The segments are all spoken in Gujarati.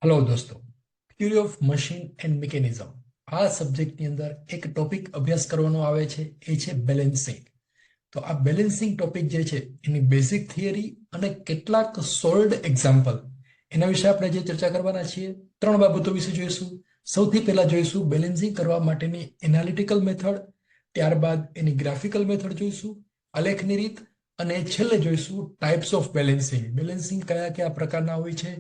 हेलो दोस्तों, theory of machine and mechanism આ સબ્જેક્ટની અંદર એક ટોપિક અભ્યાસ કરવાનો આવે છે, એ છે બેલેન્સિંગ. તો આ બેલેન્સિંગ ટોપિક જે છે એની બેઝિક થિયરી અને કેટલાક સોલ્ડ એક્ઝામ્પલ એના વિશે આપણે જે ચર્ચા કરવાના છીએ. ત્રણ બાબતો વિશે જોઈશું. સૌથી પહેલા જોઈશું બેલેન્સિંગ કરવા માટેની એનાલિટિકલ મેથડ, ત્યારબાદ એની ગ્રાફિકલ મેથડ જોઈશું, આલેખની રીત, અને છેલ્લે જોઈશું ટાઈપ્સ ઓફ બેલેન્સિંગ. બેલેન્સિંગ કયા કયા પ્રકારના હોય છે,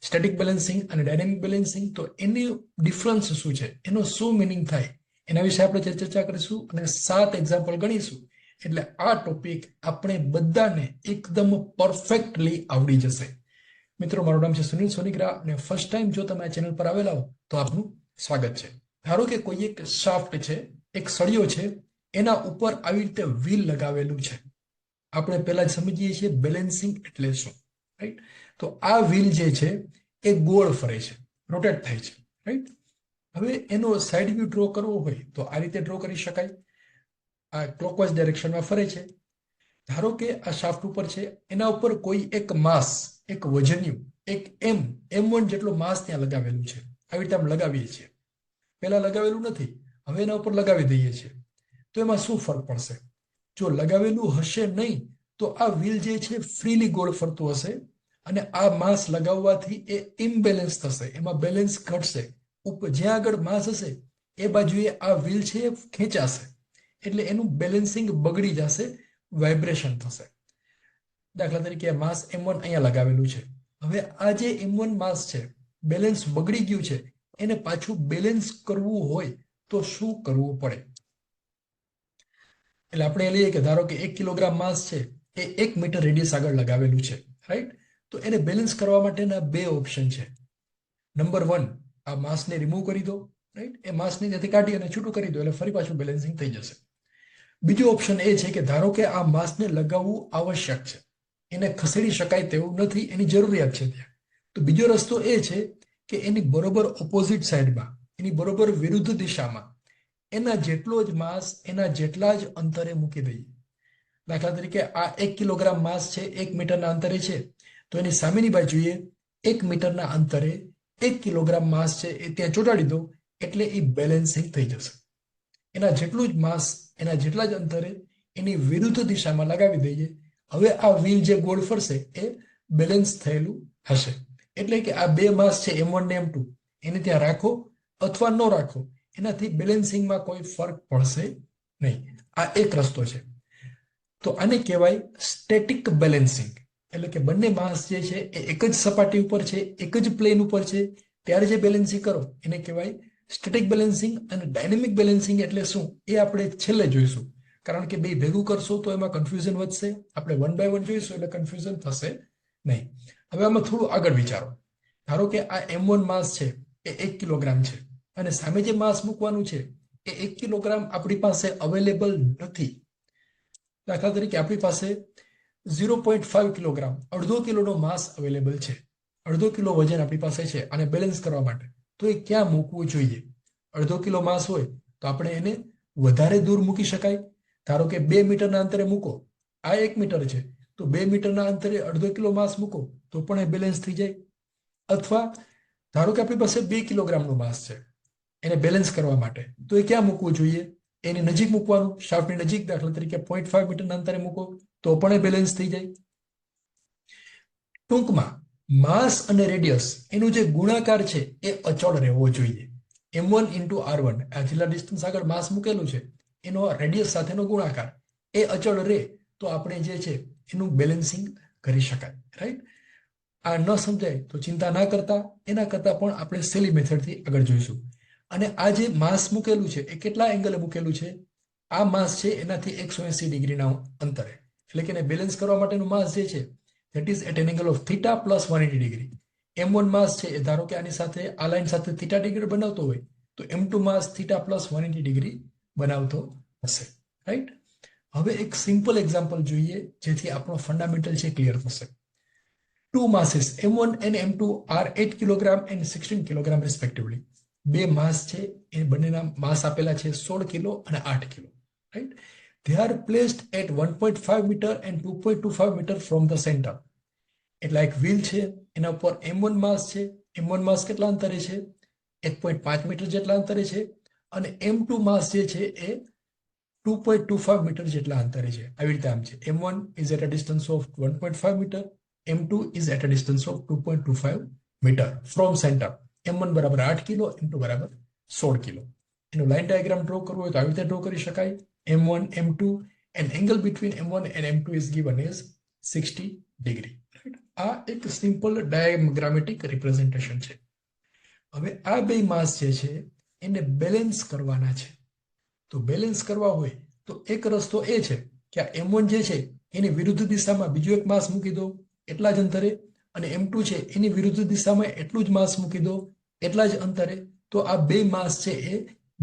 સ્ટેટિક બેલેન્સિંગ અને ડાયનેમિક બેલેન્સિંગ, તો એની ડિફરન્સ શું છે, એનો શું મિનિંગ થાય, એના વિશે આપણે ચર્ચા કરીશું અને 7 એક્ઝામ્પલ ગણીશું. એટલે આ ટોપિક આપણે બધાને એકદમ પરફેક્ટલી આવડી જશે. મિત્રો, મારું નામ છે સુનિલ સોનીગ્રા અને ફર્સ્ટ ટાઈમ જો તમે આ ચેનલ પર આવેલા હો તો આપનું સ્વાગત છે. ધારો કે કોઈ એક શાફ્ટ છે, એક સળિયો છે, એના ઉપર આવી રીતે વ્હીલ લગાવેલું છે. આપણે પહેલા જ સમજીએ છીએ બેલેન્સિંગ એટલે શું, રાઈટ? તો આ વ્હીલ જે છે એ ગોળ ફરે છે, રોટેટ થાય છે, રાઈટ? હવે એનો સાઈડ વ્યૂ ડ્રો કરવો હોય તો આ રીતે ડ્રો કરી શકાય. આ ક્લોકવાઇઝ ડાયરેક્શનમાં ફરે છે. ધારો કે આ શાફ્ટ ઉપર છે, એના ઉપર કોઈ એક માસ, એક વજનિયું, એક M1 જેટલો માસ ત્યાં લગાવેલું છે. આવી રીતે આમ લગાવીએ છીએ. પહેલા લગાવેલું નથી, હવે એના ઉપર લગાવી દઈએ છીએ. તો એમાં શું ફરક પડશે? જો લગાવેલું હશે નહીં તો આ વ્હીલ જે છે ફ્રીલી ગોળ ફરતું હશે અને આ માસ લગાવવાથી એ ઇમ્બેલેન્સ થશે, એમાં બેલેન્સ ઘટશે. ઉપર જ્યાં આગળ માસ હશે એ બાજુએ આ વ્હીલ છે એ ખેંચાશે, એટલે એનું બેલેન્સિંગ બગડી જશે, વાઇબ્રેશન થશે. દાખલા તરીકે માસ M1 અહીંયા લગાવેલું છે. હવે આ જે M1 માસ છે, બેલેન્સ બગડી ગયું છે, એને પાછું બેલેન્સ કરવું હોય તો શું કરવું પડે? એટલે આપણે એ લઈએ કે ધારો કે 1 કિલોગ્રામ માસ છે એ 1 મીટર રેડિયસ આગળ લગાવેલું છે, રાઈટ? તો એને બેલેન્સ કરવા માટેના બે ઓપ્શન છે. નંબર 1, આ માસને રિમૂવ કરી દો, રાઈટ? એ માસને ત્યાંથી કાઢી અને છૂટું કરી દો એટલે ફરી પાછું બેલેન્સિંગ થઈ જશે. બીજો ઓપ્શન એ છે કે ધારો કે આ માસને લગાવવું આવશ્યક છે, એને ખસેડી શકાય તેવું નથી, એની જરૂરિયાત છે ત્યાં. તો બીજો રસ્તો એ છે કે એની બરોબર ઓપોઝિટ સાઈડમાં, એની બરોબર વિરુદ્ધ દિશામાં એના જેટલો જ માસ એના જેટલા જ અંતરે મૂકી દઈએ. દાખલા તરીકે આ 1 કિલોગ્રામ માસ છે, 1 મીટરના અંતરે છે, તો એની સામેની બાજુએ 1 મીટરના અંતરે 1 કિલોગ્રામ માસ છે એ ત્યાં ચોંટાડી દો એટલે એ બેલેન્સિંગ થઈ જશે. એના જેટલું જ માસ એના જેટલા જ અંતરે એની વિરુદ્ધ દિશામાં લગાવી દઈએ. હવે આ વ્હીલ જે ગોળ ફરશે એ બેલેન્સ થયેલું હશે. એટલે કે આ બે માસ છે M1 ને M2, એને ત્યાં રાખો અથવા ન રાખો, એનાથી બેલેન્સિંગમાં કોઈ ફરક પડશે નહીં. આ એક રસ્તો છે. તો આને કહેવાય સ્ટેટિક બેલેન્સિંગ. એટલે કે બંને માસ જે છે એ એક જ સપાટી ઉપર છે, એક જ પ્લેન ઉપર છે, ત્યારે જે બેલેન્સિંગ કરો એને કહેવાય સ્ટેટિક બેલેન્સિંગ. અને ડાયનેમિક બેલેન્સિંગ એટલે શું એ આપણે છેલ્લે જોઈશું, કારણ કે બે ભેગું કરશો તો એમાં કન્ફ્યુઝન વધશે. આપણે 1 બાય 1 જોઈશું એટલે કન્ફ્યુઝન થશે નહીં. હવે આમાં થોડું આગળ વિચારો. ધારો કે આ M1 માસ છે એ 1 કિલોગ્રામ છે અને સામે જે માસ મૂકવાનું છે એ 1 કિલોગ્રામ આપણી પાસે અવેલેબલ નથી. દાખલા તરીકે આપણી પાસે 0.5 કિલોગ્રામ, અડધો કિલોનો માસ અવેલેબલ છે, અડધો કિલો વજન આપણી પાસે છે અને બેલેન્સ કરવા માટે. તો એ ક્યાં મૂકવું જોઈએ? અડધો કિલો માસ હોય તો આપણે એને વધારે દૂર મૂકી શકાય. ધારો કે 2 મીટરના અંતરે મૂકો, આ 1 મીટર છે તો 2 મીટરના અંતરે અડધો કિલો માસ મૂકો તો પણ એ બેલેન્સ થઈ જાય. અથવા ધારો કે આપણી પાસે 2 કિલોગ્રામનું માસ છે, એને બેલેન્સ કરવા માટે તો એ ક્યાં મૂકવું જોઈએ? એની નજીક મૂકવાનું, શાફ્ટની નજીક. દાખલા તરીકે 0.5 મીટરના અંતરે મૂકો તો પણ એ બેલેન્સ થઈ જાય. ટૂંકમાં માસ અને રેડિયસ એનું જે ગુણાકાર છે એ અચળ રહેવો જોઈએ. M1 ઇન્ટુ R1, આ જેટલા ડિસ્ટન્સ આગળ માસ મૂકેલું છે એનો રેડિયસ સાથેનો ગુણાકાર એ અચળ રહે તો આપણે જે છે એનું બેલેન્સિંગ કરી શકાય, રાઈટ? આ ન સમજાય તો ચિંતા ના કરતા, એના કરતા પણ આપણે સેલી મેથડથી આગળ જોઈશું. અને આ જે માસ મૂકેલું છે એ કેટલા એંગલે મૂકેલું છે? આ માસ છે એનાથી 180 ડિગ્રીના અંતરે. એટલે કે એને બેલેન્સ કરવા માટેનું માસ જે છે that is at an angle of theta plus 180 degree. M1 માસ છે એ ધારો કે આની સાથે આ લાઈન સાથે થીટા ડિગ્રી બનાવતો હોય તો M2 માસ થીટા પ્લસ 180 ડિગ્રી બનાવતો હશે, રાઈટ? હવે એક સિમ્પલ એક્ઝામ્પલ જોઈએ જેથી આપણો ફંડામેન્ટલ છે ક્લિયર થશે. Two masses M1 and M2 are 8 kilogram and 16 kilogram respectively. બે માસ છે એ બંનેના માસ આપેલા છે 16 કિલો અને 8 kilo, right? They are placed at 1.5 meter and 2.25 meter from the center. એટલે એક વ્હીલ છે, એના ઉપર M1 માસ છે M1 માસ કેટલા અંતરે છે? 1.5 મીટર જેટલા અંતરે છે. અને M2 માસ જે છે એ 2.25 મીટર જેટલા અંતરે છે. આવી રીતે આમ છે. M1 is at a distance of 1.5 meter. M2 is at a distance of 2.25 meter from center. M1 બરાબર 8 કિલો, M2 બરાબર 16 કિલો. એનું લાઈન ડાયાગ્રામ ડ્રો કરવું હોય તો આવી રીતે ડ્રો કરી શકાય. M1, M2 and angle between M1 and M2 is given as 60 degree. આ એક સિમ્પલ ડાયાગ્રામેટિક રિપ્રેઝન્ટેશન છે. હવે આ બે માસ જે છે એને બેલેન્સ કરવાના છે. તો બેલેન્સ કરવા હોય તો એક રસ્તો એ છે કે આ M1 જે છે એની વિરુદ્ધ દિશામાં બીજો એક માસ મૂકી દો એટલા જ અંતરે, અને M2 છે એની વિરુદ્ધ દિશામાં એટલું જ માસ મૂકી દો એટલા જ અંતરે. તો આ બે માસ છે એ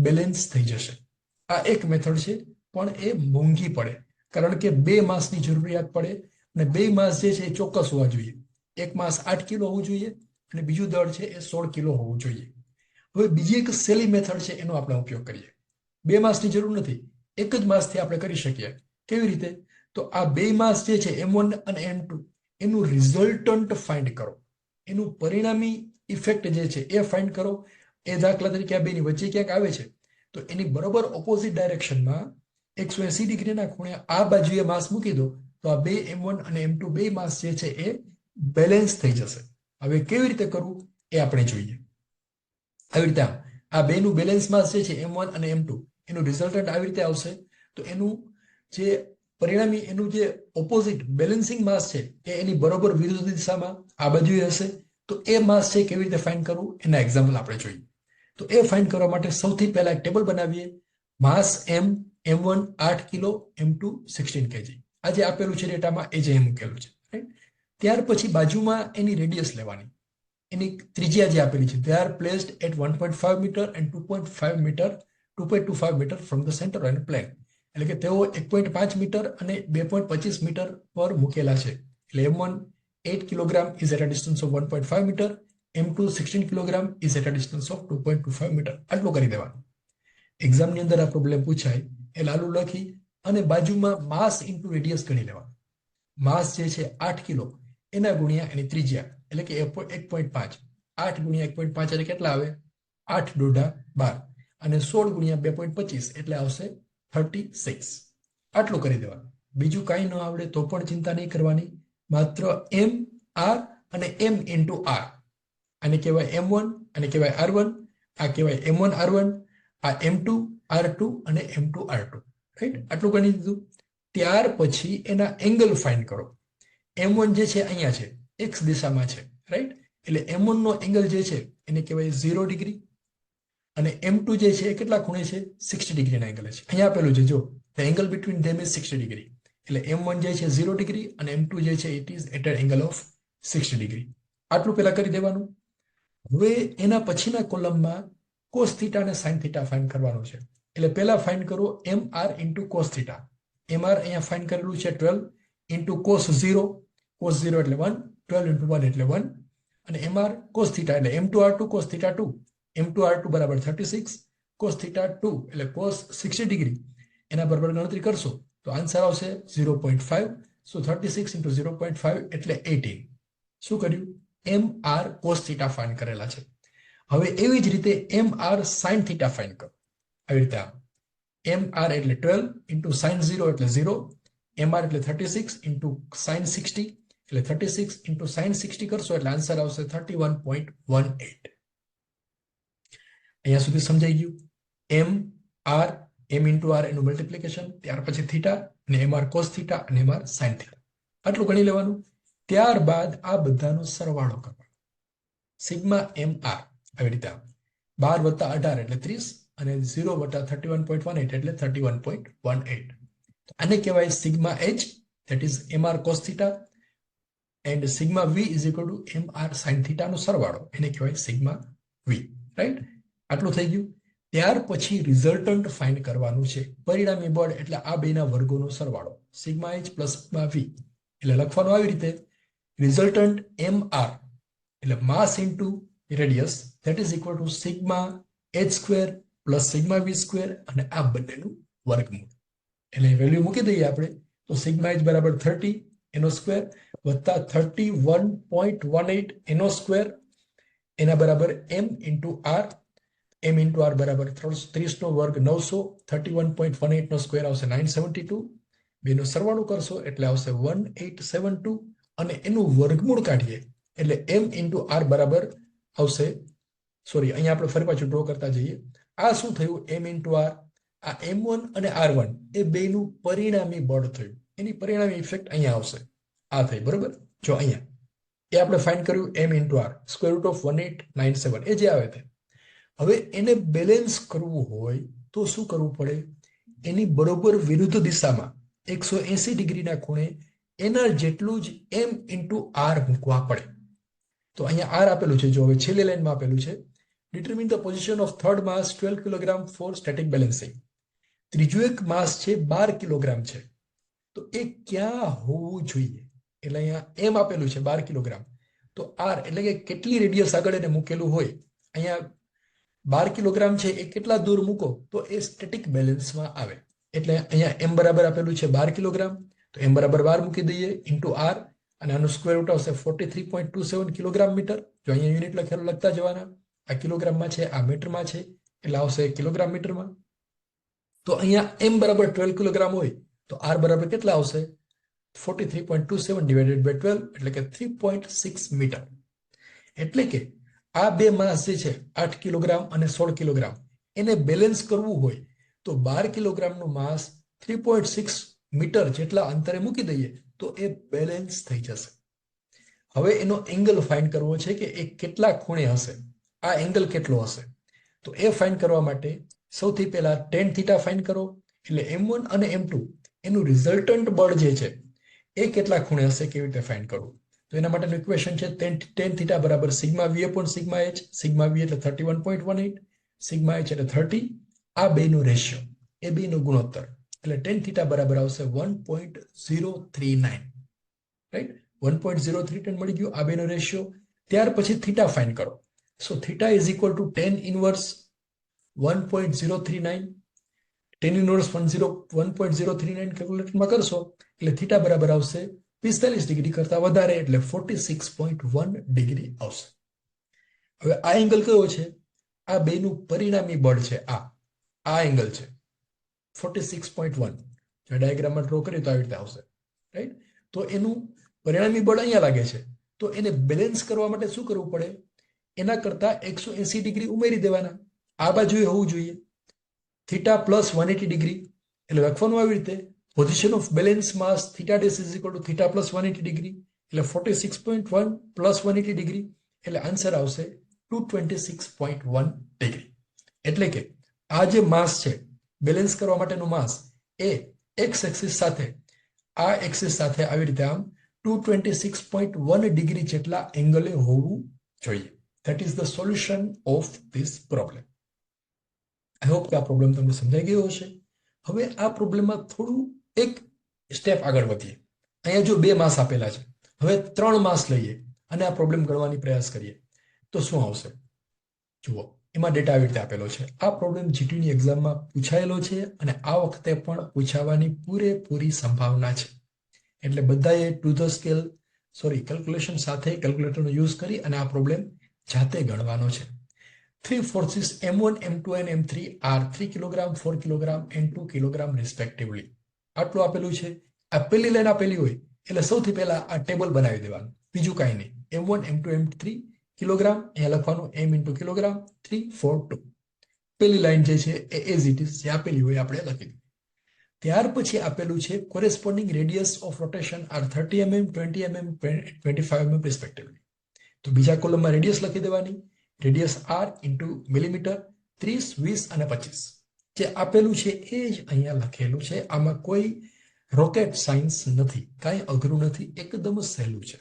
બેલેન્સ થઈ જશે. આ એક મેથડ છે, પણ એ મોંઘી પડે, કારણ કે બે માસની જરૂરિયાત પડે અને બે માસ જે છે એ ચોક્કસ હોવા જોઈએ. એક માસ 8 કિલો હોવું જોઈએ અને બીજું દળ છે એ 16 કિલો હોવું જોઈએ. હવે બીજી એક સેલી મેથડ છે એનો આપણે ઉપયોગ કરીએ. બે માસની જરૂર નથી, એક જ માસથી આપણે કરી શકીએ. કેવી રીતે? તો આ બે માસ જે છે M1 અને M2 એનું રિઝલ્ટન્ટ ફાઇન્ડ કરો, એનું પરિણામી ઇફેક્ટ જે છે એ ફાઇન્ડ કરો. એ દાખલા તરીકે આ બેની વચ્ચે ક્યાંક આવે છે તો એની બરોબર ઓપોઝિટ ડાયરેક્શનમાં 180 ડિગ્રીના ખૂણે આ બાજુએ માસ મૂકી દો તો આ બે M1 અને M2 બે માસ જે છે એ બેલેન્સ થઈ જશે. હવે કેવી રીતે કરવું એ આપણે જોઈએ. આવી રીતે આ બેનું બેલેન્સ માસ જે છે M1 અને M2 એનું રિઝલ્ટન્ટ આવી રીતે આવશે. તો એનું જે પરિણામી એનું જે ઓપોઝિટ બેલેન્સિંગ માસ છે એ એની બરોબર વિરુદ્ધ દિશામાં આ બાજુએ હશે. તો એ માસ છે કેવી રીતે ફાઇન્ડ કરવું એના એક્ઝામ્પલ આપણે જોઈએ. તો એ ફાઇન્ડ કરવા માટે સૌથી પહેલા એક ટેબલ બનાવીએ. માસ M1 8 કિલો, M2 16 kg. આ જે આપેલું છે ડેટામાં એ જે મૂકેલું છે. ત્યાર પછી બાજુમાં એની રેડિયસ લેવાની, એની ત્રિજ્યા જે આપેલી છે. They are placed at 1.5 meter and 2.5 meter 2.25 meter from the center on a plane. એટલે કે તેઓ 1.5 મીટર અને 2.25 મીટર પર મૂકેલા છે. એટલે M1 8 kilogram is at a distance of 1.5 meter, M2 16 kilogram is at a distance of 2.25 meter. આટલું કરી દેવાનું. એક્ઝામની અંદર આ પ્રોબ્લેમ પૂછાય એ લાલું લખી અને બાજુમાં માસ ઇન્ટુ રેડિયસ ગણી લેવાનું. માસ જે છે 8 કિલો એના ગુણ્યા એની ત્રિજ્યા એટલે કે 1.5. 8 ગુણ્યા 1.5 એટલે કેટલા આવે? 8 દોઢા 12 અને 16 ગુણ્યા 2.25 એટલે આવશે 36. આટલું કરી દેવાનું. બીજું કાંઈ ન આવડે તો પણ ચિંતા નહીં કરવાની. માત્ર M R અને M ઇન્ટુ R. આને કહેવાય M1 અને કહેવાય R1. આ કહેવાય M1 R1, આ M2 R2 અને M2 R2. રાઈટ? આટલું ગણી દીધું. ત્યાર પછી એના એંગલ ફાઇન્ડ કરો. M1 જે છે અહીંયા છે, X દિશામાં છે. રાઈટ? એટલે M1 નો એંગલ જે છે એને કહેવાય 0 ડિગ્રી અને M2 જે છે એ કેટલા ખૂણે છે? 60 ડિગ્રીના એંગલ છે. અહીંયા આપેલું છે જો, the angle between them is 60 degree. એટલે M1 જે છે 0 ડિગ્રી અને M2 જે છે it is at an angle of 60 degree. આટલું પહેલા કરી દેવાનું. હવે એના પછીના કોલમમાં cos થીટા અને sin થીટા ફાઇન્ડ કરવાનું છે. એટલે પહેલા ફાઇન્ડ કરો MR into cos theta. MR અહીંયા ફાઇન્ડ કરેલું છે 12 into cos 0. cos 0 એટલે 1, 12 into 1 એટલે 1 અને MR cos થીટા એટલે M2 R2 cos theta 2. M2 R2 બરાબર 36, cos થીટા 2 એટલે cos 60 ડિગ્રી. એના બરાબર ગણતરી કરશો તો આન્સર આવશે 0.5. સો 36 into 0.5 એટલે 18. શું કર્યું? MR cos થીટા ફાઇન્ડ કરેલા છે. હવે એવી જ રીતે MR sin થીટા ફાઇન્ડ કરો. આવી રીતે MR એટલે 12 into sin 0 એટલે 0, MR એટલે 36 into sin 60 એટલે 36 into sin 60 કરશો એટલે આન્સર આવશે 31.18. અહીંયા સુધી સમજાઈ ગયું? M R M into R એનું મલ્ટિપ્લિકેશન, ત્યાર પછી થીટા અને MR cos થીટા અને MR sin થીટા. આટલું ગણી લેવાનું. ત્યારબાદ આ બધાનો સરવાળો કરવાનો. સિગ્મા MR આવી રીતે 12 + 18 એટલે 30 અને 0 + 31.18 એટલે 31.18. આને કહેવાય sigma H, that is MR cos theta, and sigma V is equal to MR sin theta નો સરવાળો, એને કહેવાય સિગ્મા V. રાઈટ? આટલું થઈ ગયું. ત્યાર પછી રિઝલ્ટન્ટ ફાઇન્ડ કરવાનું છે. પરિણામી બળ એટલે આ બેના વર્ગોનો સરવાળો, sigma H plus sigma V. એટલે લખવાનું આવી રીતે, રિઝલ્ટન્ટ MR એટલે mass into radius, that is equal to sigma H square plus sigma V square અને આ બંનેનું વર્ગમૂળ. એટલે વેલ્યુ મૂકી દઈએ આપણે તો સિગ્મા H બરાબર 30 એનો સ્ક્વેર વત્તા 31.18 એનો સ્ક્વેર એના બરાબર m into R. m into R બરાબર 30 નો વર્ગ 900, 31.18 નો સ્ક્વેર આવશે 972. બેનો સરવાળો કરશો એટલે આવશે 1872 અને એનું વર્ગમૂળ કાઢીએ એટલે m ઇન્ટુ આર બરાબર આવશે. સોરી, અહીંયા આપણે ફરી પાછું ડ્રો કરતા જઈએ. આ શું થયું? m into R. આ m1 અને r1 એ બેનું પરિણામી બળ થયું. એની પરિણામી ઇફેક્ટ અહીંયા આવશે. આ થઈ બરોબર. જો અહીંયા એ આપણે ફાઇન્ડ કર્યું m into R square root of 1897 એ જે આવે છે. હવે એને બેલેન્સ કરવું હોય તો શું કરવું પડે? એની બરોબર વિરુદ્ધ દિશામાં 180 ડિગ્રીના ખૂણે એના જેટલું જ m ઇન્ટુ આર મૂકવા પડે. તો અહીંયા આર આપેલું છે. જો હવે છેલ્લી લાઈનમાં આપેલું છે, determine the position of third mass 12 kilogram for static balancing. ત્રીજું એક માસ છે 12 કિલોગ્રામ છે, તો એ ક્યાં હોવું જોઈએ? એટલે અહીંયા એમ આપેલું છે 12 કિલોગ્રામ, તો આર એટલે કે કેટલી રેડિયસ આગળ એને મૂકેલું હોય. અહીંયા 12 કિલોગ્રામ છે એ કેટલા દૂર મૂકો તો એ સ્ટેટિક બેલેન્સમાં આવે. એટલે અહીંયા એમ બરાબર આપેલું છે 12 કિલોગ્રામ, તો એમ બરાબર 12 મૂકી દઈએ ઇન્ટુ આર અને આનું સ્ક્વેર રૂટ આવશે 43.27 કિલોગ્રામ મીટર. જો અહીંયા યુનિટ લખેલું લખતા જવાના. આ કિલોગ્રામમાં છે, આ મીટરમાં છે, એટલે આવશે કિલોગ્રામ મીટરમાં. તો અહીંયા એમ બરાબર 12 કિલોગ્રામ હોય તો આર બરાબર કેટલા આવશે? 43.27 ડિવાઇડેડ બાય 12 એટલે કે 3.6 મીટર. એટલે કે આ બે માસ જે છે 8 કિલોગ્રામ અને 16 કિલોગ્રામ એને બેલેન્સ કરવું હોય તો 12 કિલોગ્રામનું માસ 3.6 મીટર જેટલા અંતરે મૂકી દઈએ તો એ બેલેન્સ થઈ જશે. હવે એનો એંગલ ફાઇન્ડ કરવો છે કે એ કેટલા ખૂણે હશે, આ એંગલ કેટલો હશે. તો એ ફાઇન્ડ કરવા માટે સૌથી પહેલા tan થીટા ફાઇન્ડ કરો. એટલે m1 અને m2 એનું રિઝલ્ટન્ટ બળ જે છે એ કેટલા ખૂણે હશે, કેવી રીતે ફાઇન્ડ કરવું? તો એના માટેનું ઇક્વેશન છે tan થીટા બરાબર sigma v upon sigma h. Sigma v એટલે 31.18, સિગ્મા h એટલે 30. આ બેનો રેશિયો, એ બેનો ગુણોત્તર એટલે tan થીટા બરાબર આવશે 1.039. રાઈટ, 1.039 મળી ગયું આ બેનો રેશિયો. ત્યાર પછી થીટા ફાઇન્ડ કરો. So theta is equal to tan inverse 1.039. tan inverse 1.039 કેલ્ક્યુલેટરમાં કરશો એટલે થીટા બરાબર આવશે 45 ડિગ્રી કરતા વધારે એટલે 46.1 ડિગ્રી આવશે. હવે આ એંગલ કયો છે? આ બેનું પરિણામી બળ છે. આ એંગલ છે 46.1. જો ડાયાગ્રામમાં ડ્રો કરીએ તો આવી રીતે આવશે. રાઈટ, તો એનું પરિણામી બળ અહીંયા લાગે છે. તો એને બેલેન્સ કરવા માટે શું કરવું પડે? એના કરતા 180 ડિગ્રી ઉમેરી દેવાના. આ બાજુએ હોવું જોઈએ થીટા પ્લસ 180 ડિગ્રી. એટલે લખવાનું આવી રીતે position of balance mass theta dash is equal two theta plus 180 degree એટલે 46.1 પ્લસ 180 ડિગ્રી એટલે આન્સર આવશે 226.1 ડિગ્રી. એટલે કે આ જે માસ છે બેલેન્સ કરવા માટેનું માસ એ એક્સ એક્સિસ સાથે આ એક્સિસ સાથે આવી રીતે આમ 226.1 ડિગ્રી જેટલા એંગલે હોવું જોઈએ. That is the solution of this problem. I hope કે આ પ્રોબ્લેમ તમને સમજાઈ ગયો હશે. હવે આ પ્રોબ્લેમમાં થોડું એક સ્ટેપ આગળ વધીએ. અહીંયા જો બે માસ આપેલા છે, હવે 3 માસ લઈએ અને આ પ્રોબ્લેમ ગણવાની પ્રયાસ કરીએ તો શું આવશે? જુઓ, એમાં ડેટા આવી રીતે આપેલો છે. આ પ્રોબ્લેમ જીટીની એક્ઝામમાં પૂછાયેલો છે અને આ વખતે પણ પૂછાવાની પૂરેપૂરી સંભાવના છે. એટલે બધાએ ટુ ધ સ્કેલ કેલ્ક્યુલેશન સાથે કેલ્ક્યુલેટરનો યુઝ કરી અને આ પ્રોબ્લેમ જાતે ગણવાનો છે. 3 forces m1, m2 and m3 are 3 kilogram, 4 kilogram and 2 kilogram respectively. આટલું આપેલું છે. આ પહેલી લાઈન આપેલી હોય એટલે સૌથી પહેલા આ ટેબલ બનાવી દેવાનું, બીજું કાંઈ નહીં. m1, m2, m3 કિલોગ્રામ, અહીંયા લખવાનું m ઇન્ટુ કિલોગ્રામ, 3, 4, 2. પહેલી લાઈન જે છે એ એઝ ઇટ ઇઝ જે આપેલી હોય આપણે લખી દીધી. ત્યાર પછી આપેલું છે corresponding radius of rotation R 30 mm, 20 mm, 25 mm respectively. તો બીજા કોલમમાં રેડિયસ લખી દેવાની. રેડિયસ આર ઇન્ટુ મિલીમીટર, 30, 20 અને 25 જે આપેલું છે એ જ અહીંયા લખેલું છે. આમાં કોઈ રોકેટ સાયન્સ નથી, કાંઈ અઘરું નથી, એકદમ સહેલું છે.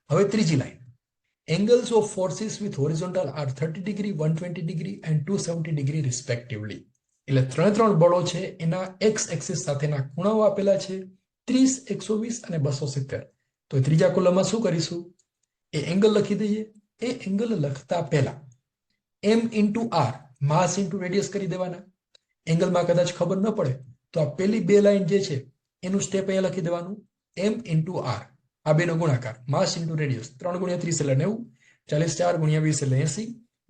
હવે ત્રીજી line, angles of forces with horizontal are 30 degree, 120 degree and 270 degree respectively. એટલે 3 બળો છે એના એક્સ એક્સિસ સાથેના ખૂણાઓ આપેલા છે 30, 120 અને 270. તો ત્રીજા કોલમમાં શું કરીશું? એ એંગલ લખી દઈએ. એ એંગલ લખતા પહેલા m ઇન્ટુ આર માસ ઇન્ટુ રેડિયસ કરી દેવાના. એંગલમાં કદાચ ખબર ન પડે તો આ પેલી બે લાઈન જે છે એનું સ્ટેપ અહીંયા લખી દેવાનું. m ઇન્ટુ આર, આ બેનો ગુણાકાર, માસ ઇન્ટુ રેડિયસ, 3 ગુણ્યા 30 એટલે 90 44 ગુણ્યા 20 એટલે 80,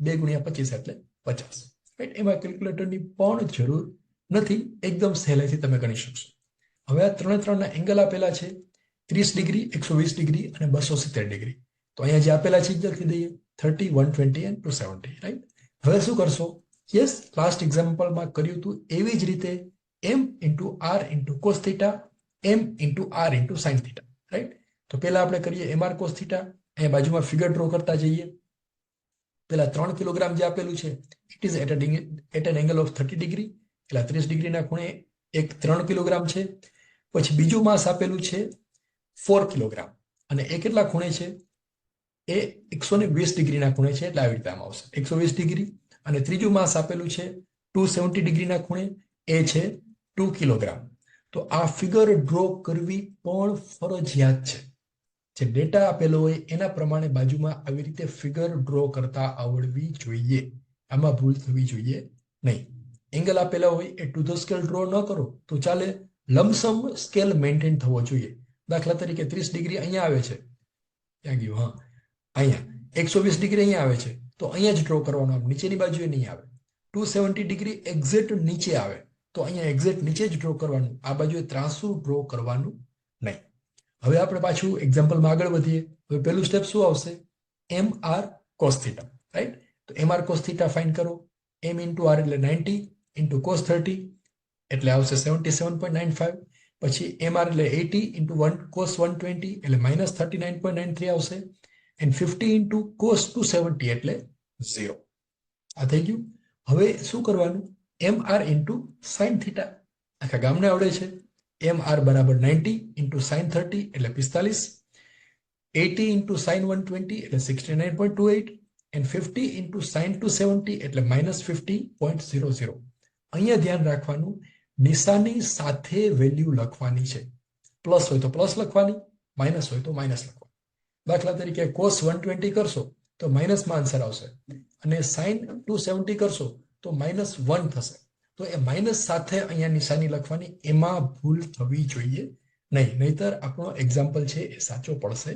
2 ગુણ્યા 25 એટલે 50, રાઈટ? એમાં કેલ્ક્યુલેટરની પણ જરૂર નથી, એકદમ સહેલાઈથી તમે ગણી શકશો. હવે આ ત્રણના એંગલ આપેલા છે 30 ડિગ્રી, 120 ડિગ્રી અને 270 ડિગ્રી. તો અહીંયા જે આપેલા છે લખી દઈએ 30, 120 and 270, રાઈટ? હવે શું કરશો? યસ, લાસ્ટ એક્ઝામ્પલમાં કર્યું હતું એવી જ રીતે m into r into cos theta, m into r into sine theta, right? તો પહેલા આપણે કરીએ mr કોસ થીટા. અહીંયા બાજુમાં ફિગર ડ્રો કરતા જઈએ. પેલા 3 કિલોગ્રામ જે આપેલું છે it is at an angle of 30 degree, એટલે 30 ડિગ્રીના ખૂણે એક 3 કિલોગ્રામ છે. પછી બીજું માસ આપેલું છે 4 કિલોગ્રામ અને એ કેટલા ખૂણે છે? એ 120 ડિગ્રીના ખૂણે છે, એટલે આવી રીતે આમ આવશે 120 ડિગ્રી. અને ત્રીજું માસ આપેલું છે 270 ડિગ્રીના ખૂણે, એ છે 2 કિલોગ્રામ. તો આ ફિગર ડ્રો કરવી પણ ફરજિયાત છે. જે ડેટા આપેલો હોય એના પ્રમાણે બાજુમાં આવી રીતે ફિગર ડ્રો કરતા આવડવી જોઈએ. આમાં ભૂલ થવી જોઈએ નહીં. એંગલ આપેલા હોય એ ટુ ધ સ્કેલ ડ્રો ન કરો તો ચાલે, લમસમ સ્કેલ મેન્ટેન થવો જોઈએ. દાખલા તરીકે 30 ડિગ્રી અહીંયા આવે છે, ક્યાં ગયું? હા, અહીંયા 120 ડિગ્રી અહીંયા આવે છે, તો અહીંયા જ ડ્રો કરવાનો, નીચેની બાજુએ નહીં આવે. 270 ડિગ્રી એક્ઝેક્ટ નીચે આવે તો અહીંયા એક્ઝેક્ટ નીચે જ ડ્રો કરવાનું, આ બાજુએ ત્રાંસુ ડ્રો કરવાનું નહીં. હવે આપણે પાછું એક્ઝામ્પલમાં આગળ વધીએ. હવે પહેલું સ્ટેપ શું આવશે? M R cos theta, right? તો M R cos theta find કરો. એમ ઇન્ટુ આર એટલે 90 ઇન્ટુ કોસ 30 એટલે આવશે 77.95. પછી એમ આર એટલે 80 ઇન્ટુ 1 કોસ 120 એટલે માઇનસ 39.93 આવશે. એન્ડ 50 ઇન્ટુ કોસ 270 એટલે 0. આ થઈ ગયું. હવે શું કરવાનું? M R into sine theta. આખા ગામને આવડે છે. એમ આર બરાબર 90 ઇન્ટુ સાઇન 30 એટલે 45, 80 ઇન્ટુ સાઇન 120 એટલે 69.28 એન્ડ 50 ઇન્ટુ સાઇન 270 એટલે માઇનસ 50.00. અહીંયા ધ્યાન રાખવાનું, નિશાની સાથે વેલ્યુ લખવાની છે. પ્લસ હોય તો પ્લસ લખવાની, માઇનસ હોય તો માઇનસ લખવાની. દાખલા તરીકે કોસ 120 કરશો તો માઇનસમાં આન્સર આવશે, અને સાઇન 270 કરશો તો -1 થશે. તો એ માઇનસ સાથે અહીંયા નિશાની લખવાની, એમાં ભૂલ થવી જોઈએ નહીં, નહીતર આપણો એક્ઝામ્પલ છે એ સાચો પડશે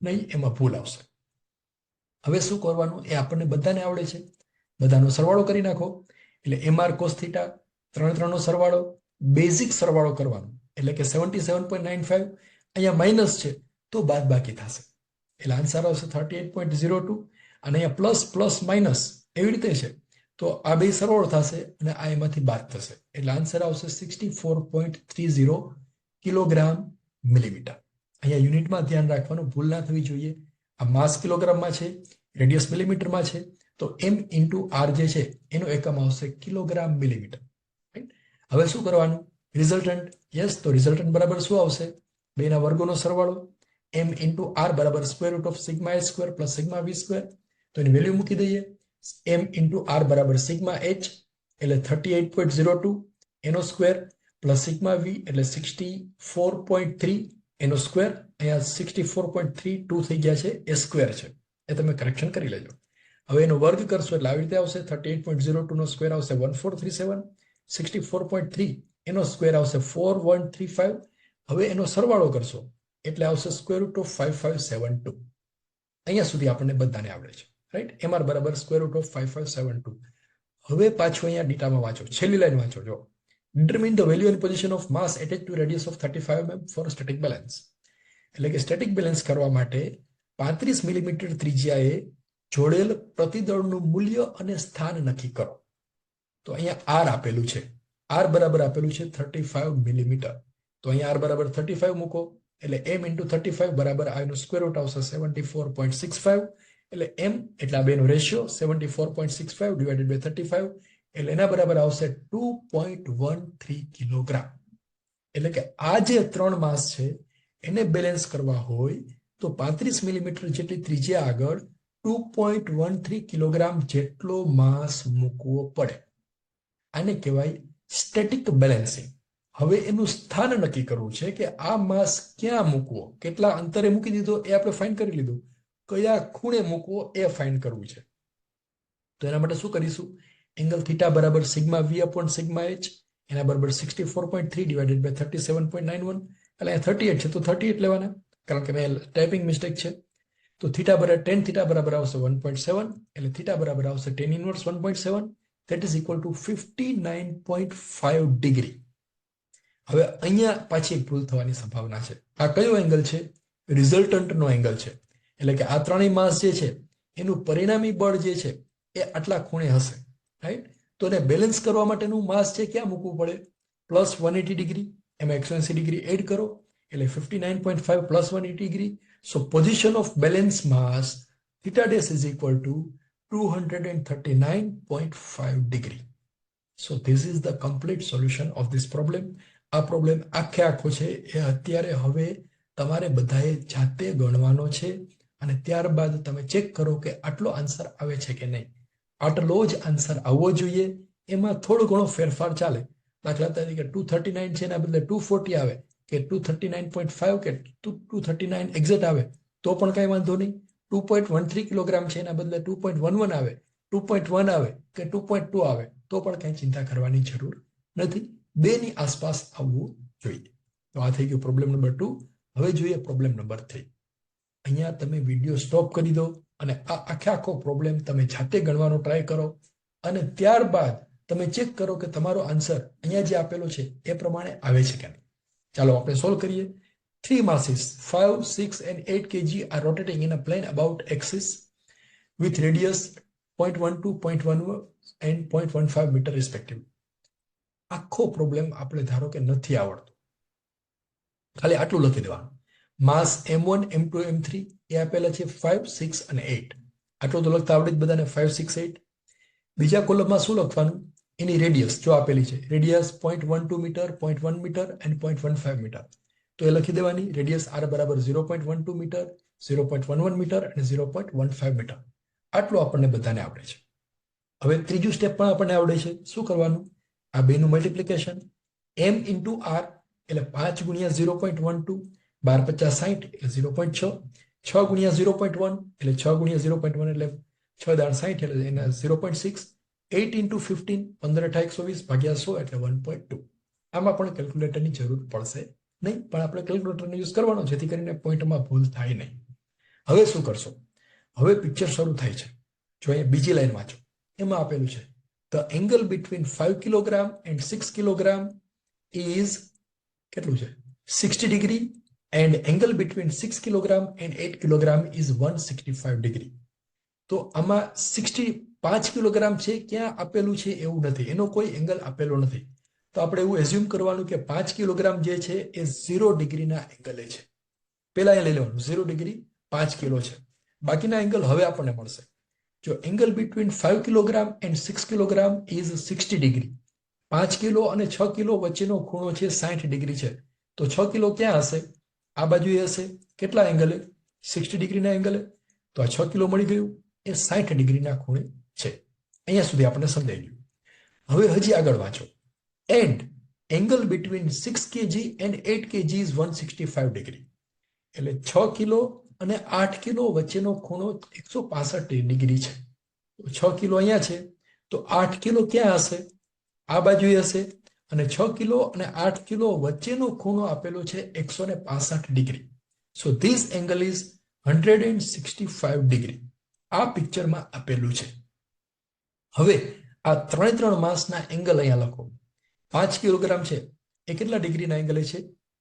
નહીં, એમાં ભૂલ આવશે. હવે શું કરવાનું? એ આપણને બધાને આવડે છે. બધાનો સરવાળો કરી નાખો. એટલે એમઆર કોસ થીટા 3 નો સરવાળો, બેઝિક સરવાળો કરવાનો, એટલે કે 77.95. અહીંયા માઇનસ છે તો બાદ બાકી થશે, એટલે આન્સર આવશે 38.02. અને અહીંયા પ્લસ પ્લસ માઇનસ એવી રીતે છે તો આ બે સરવાળો થશે અને આ એમાંથી બાદ થશે, એટલે આન્સર આવશે 64.30 કિલોગ્રામ મિલીમીટર. અહીંયા યુનિટમાં ધ્યાન રાખવાનું, ભૂલ ના થવી જોઈએ. આ માસ કિલોગ્રામમાં છે, રેડિયસ મિલીમીટરમાં છે, તો એમ ઇન્ટુ આર જે છે એનો એકમ આવશે કિલોગ્રામ મિલીમીટર. હવે શું કરવાનું? રિઝલ્ટન્ટ. યસ, તો રિઝલ્ટન્ટ બરાબર શું આવશે? બેના વર્ગોનો સરવાળો. એમ ઇન્ટુ આર બરાબર square root of sigma h square plus sigma v square. તો એની વેલ્યુ મૂકી દઈએ. એમ ઇન્ટુ આર બરાબર સિગ્મા h એટલે 38.02 એનો સ્ક્વેર પ્લસ સિગ્મા v એટલે 64.3 એનો સ્ક્વેર. અહીંયા 64.32 થઈ ગયા છે, એ સ્ક્વેર છે, એ તમે કરેક્શન કરી લેજો. હવે એનો વર્ગ કરશો એટલે આવી રીતે આવશે. 38.02 નો સ્ક્વેર આવશે 1437, 64.3 એનો સ્ક્વેર આવશે 4135. હવે એનો સરવાળો કરશો એટલે આવશે સ્ક્વેર રૂટ ઓફ 5572. અહીંયા સુધી આપણને બધાને આવડે છે, રાઈટ? એમઆર બરાબર સ્ક્વેર રૂટ ઓફ 5572. હવે પાછું અહીંયા ડીટામાં વાંચો, છેલ્લી લાઈન વાંચો. જો determine the value and position of mass attached to radius of 35 mm for static balance. એટલે કે સ્ટેટિક બેલેન્સ કરવા માટે 35 મિલીમીટર ત્રિજ્યાએ જોડેલ પ્રતિદળનું મૂલ્ય અને સ્થાન નક્કી કરો. તો અહીંયા આર આપેલું છે, આર બરાબર આપેલું છે 35 મિલીમીટર. તો અહીંયા આર બરાબર 35 મૂકો એટલે m ઇન્ટુ 35 બરાબર આ એનું સ્ક્વેર રૂટ આવશે 74.65. એટલે m એટલે આ બેનો રેશિયો 74.65 ડિવાઇડેડ બાય 35 એટલે એના બરાબર આવશે 2.13 કિલોગ્રામ. એટલે કે આ જે 3 માસ છે એને બેલેન્સ કરવા હોય તો 35 મિલીમીટર જેટલી ત્રિજ્યા આગળ 2.13 કિલોગ્રામ જેટલો માસ મૂકવો પડે. આને કહેવાય સ્ટેટિક બેલેન્સિંગ. હવે એનું સ્થાન નક્કી કરવું છે કે આ માસ ક્યાં મૂકવો, કેટલા અંતરે મૂકી દીધો એ આપણે ફાઇન્ડ કરી લીધું, કયા ખૂણે મૂકવો એ ફાઇન્ડ કરવું છે. તો એના માટે શું કરીશું? એંગલ થીટા બરાબર sigma v upon sigma h, એના બરાબર 64.3 ડિવાઇડેડ બાય 37.91. એટલે 38 છે તો 38 લેવાના, કારણ કે મેં ટાઈપિંગ મિસ્ટેક છે. તો થીટા બરાબર ટેન થીટા બરાબર આવશે 1.7 એટલે થીટા બરાબર આવશે tan inverse 1.7 that is equal to 59.5 degree. હવે અહીંયા પાછી એક ભૂલ થવાની સંભાવના છે. આ કયો એંગલ છે? રિઝલ્ટન્ટનો એંગલ છે. એટલે કે આ ત્રણેય માસ જે છે એનું પરિણામી બળ જે છે એ આટલા ખૂણે હશે, રાઈટ? તો એને બેલેન્સ કરવા માટેનું માસ છે ક્યાં મૂકવું પડે? પ્લસ 180 ડિગ્રી, એમાં 180 ડિગ્રી એડ કરો એટલે 59.5 plus 180 degree. So position of balance mass theta dash is equal to 239.5 degree. So this is the complete solution of this problem. આ પ્રોબ્લેમ આખે આખો છે એ અત્યારે હવે તમારે બધાએ જાતે ગણવાનો છે અને ત્યારબાદ તમે ચેક કરો કે આટલો આન્સર આવે છે કે નહીં. આટલો જ આન્સર આવવો જોઈએ, એમાં થોડો ઘણો ફેરફાર ચાલે. દાખલા તરીકે 239 છે એના બદલે 240 આવે કે 239.5 કે 239 એક્ઝેક્ટ આવે તો પણ કઈ વાંધો નહીં. 2.13 કિલોગ્રામ છે એના બદલે 2.11 આવે, 2.1 આવે કે 2.2 આવે તો પણ કઈ ચિંતા કરવાની જરૂર નથી. બેની આસપાસ આવવું જોઈએ. તો આ થઈ ગયું પ્રોબ્લેમ નંબર 2. હવે જોઈએ પ્રોબ્લેમ નંબર 3. અહીંયા તમે વિડીયો સ્ટોપ કરી દો અને આ આખો પ્રોબ્લેમ તમે જાતે ગણવાનો ટ્રાય કરો અને ત્યારબાદ તમે ચેક કરો કે તમારો આન્સર અહીંયા જે આપેલો છે એ પ્રમાણે આવે છે કે નહીં. ચાલો આપણે સોલ્વ કરીએ. 3 masses 5, 6 and 8 kg are rotating in a plane about axis with radius 0.12, 0.11 and 0.15 meter respectively. આખો પ્રોબ્લેમ આપણે ધારો કે નથી આવડતો, ખાલી આટલું લખી દેવાનું. માસ m1, m2, m3 એ આપેલા છે 5, 6 અને 8. આટલું તો લખતા આવડે જ બધાને 5, 6, 8. બીજા કોલમમાં શું લખવાનું? એની રેડિયસ જો આપેલી છે, radius 0.12 metre, 0.1 metre and 0.15 metre. તો એ લખી દેવાની. રેડિયસ r બરાબર 0.12 મીટર, 0.11 મીટર અને 0.15 મીટર. આટલું આપણને બધાને આવડે છે. હવે ત્રીજું સ્ટેપ પણ આપણને આવડે છે. શું કરવાનું? આ બેનું મલ્ટીપ્લિકેશન m ઇન્ટુ r એટલે 5 ગુણ્યા 0.12, 12 50 60 એટલે 0.6, 6 ગુણ્યા 0.1 એટલે 6 ગુણ્યા 0.1 એટલે 6 દાણ 60 એટલે એના 0.6, 8 ઇન્ટુ 15 15 × 120 ભાગ્યા 100 એટલે 1.2. આમાં પણ કેલ્ક્યુલેટરની જરૂર પડશે નહીં, પણ આપણે કેલ્ક્યુલેટરનો યુઝ કરવાનો જેથી કરીને પોઈન્ટમાં ભૂલ થાય નહીં. હવે શું કરશો? હવે પિક્ચર શરૂ થાય છે. જો અહીંયા બીજી લાઈન વાંચો, એમાં આપેલું છે the angle between 5 kilogram and 6 kilogram is કેટલું છે? 60 degree and angle between 6 kilogram and 8 kilogram is 165 degree. તો આમાં 65 કિલોગ્રામ છે ક્યાં આપેલું છે એવું નથી, એનો કોઈ એંગલ આપેલો નથી. તો આપણે એવું એઝ્યુમ કરવાનું કે 5 કિલોગ્રામ જે છે એ 0 ડિગ્રીના એંગલે છે. પહેલા એ લઈ લેવાનું 0 ડિગ્રી 5 કિલો છે. બાકીના એંગલ હવે આપણને મળશે. જો angle between 5 kilogram and 6 kilogram is 60 degree. 5 kilo અને 6 કિલો વચ્ચેનો ખૂણો છે 60 ડિગ્રી છે. તો 6 કિલો ક્યાં હશે? આ બાજુએ હશે. કેટલા એંગલે? 60 ડિગ્રીના એંગલે. તો આ 6 કિલો મળી ગયું, એ 60 ડિગ્રીના ખૂણે છે. અહીંયા સુધી આપણને સમજાઈ ગયું. હવે હજી આગળ વાંચો. And angle between 6 kg and 8 kg is 165 degree. એટલે 6 કિલો અને 8 કિલો વચ્ચેનો ખૂણો 165 ડિગ્રી છે. તો 6 કિલો અહીંયા છે, તો 8 કિલો ક્યાં હશે? આ બાજુએ હશે. અને 6 કિલો અને 8 કિલો વચ્ચેનો ખૂણો આપેલો છે 165 degree. So this angle is 165 degree. આ પિક્ચરમાં આપેલું છે. હવે આ ત્રણ માસના એંગલ અહીંયા લખો. 5 કિલોગ્રામ છે એ કેટલા ડિગ્રીના એંગલે છે?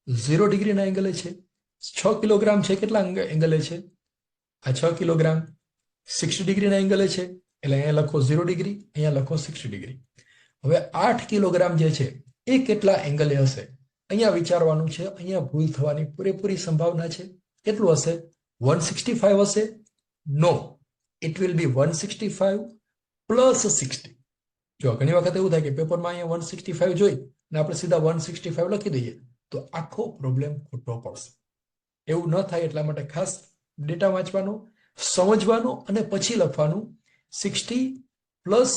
0 ડિગ્રીના એંગલે છે. 6 કિલોગ્રામ છે કેટલા એંગલે છે? આ 6 કિલોગ્રામ 60 ડિગ્રીના એંગલે છે, એટલે અહીંયા લખો 0 ડિગ્રી, અહીંયા લખો 60 ડિગ્રી. હવે 8 કિલોગ્રામ જે છે એ કેટલા એંગલે હશે? અહીંયા વિચારવાનું છે. અહીંયા ભૂલ થવાની પૂરેપૂરી સંભાવના છે. કેટલું હશે? 165 હશે? નો, ઇટ વિલ બી 165 પ્લસ 60. જો ઘણી વખત એવું થાય કે પેપરમાં અહીંયા 165 જોઈ અને આપણે સીધા 165 લખી દઈએ તો આખો પ્રોબ્લેમ ખોટો પડશે. એવું ન થાય એટલા માટે ખાસ ડેટા વાંચવાનો, સમજવાનો અને પછી લખવાનું. 60 પ્લસ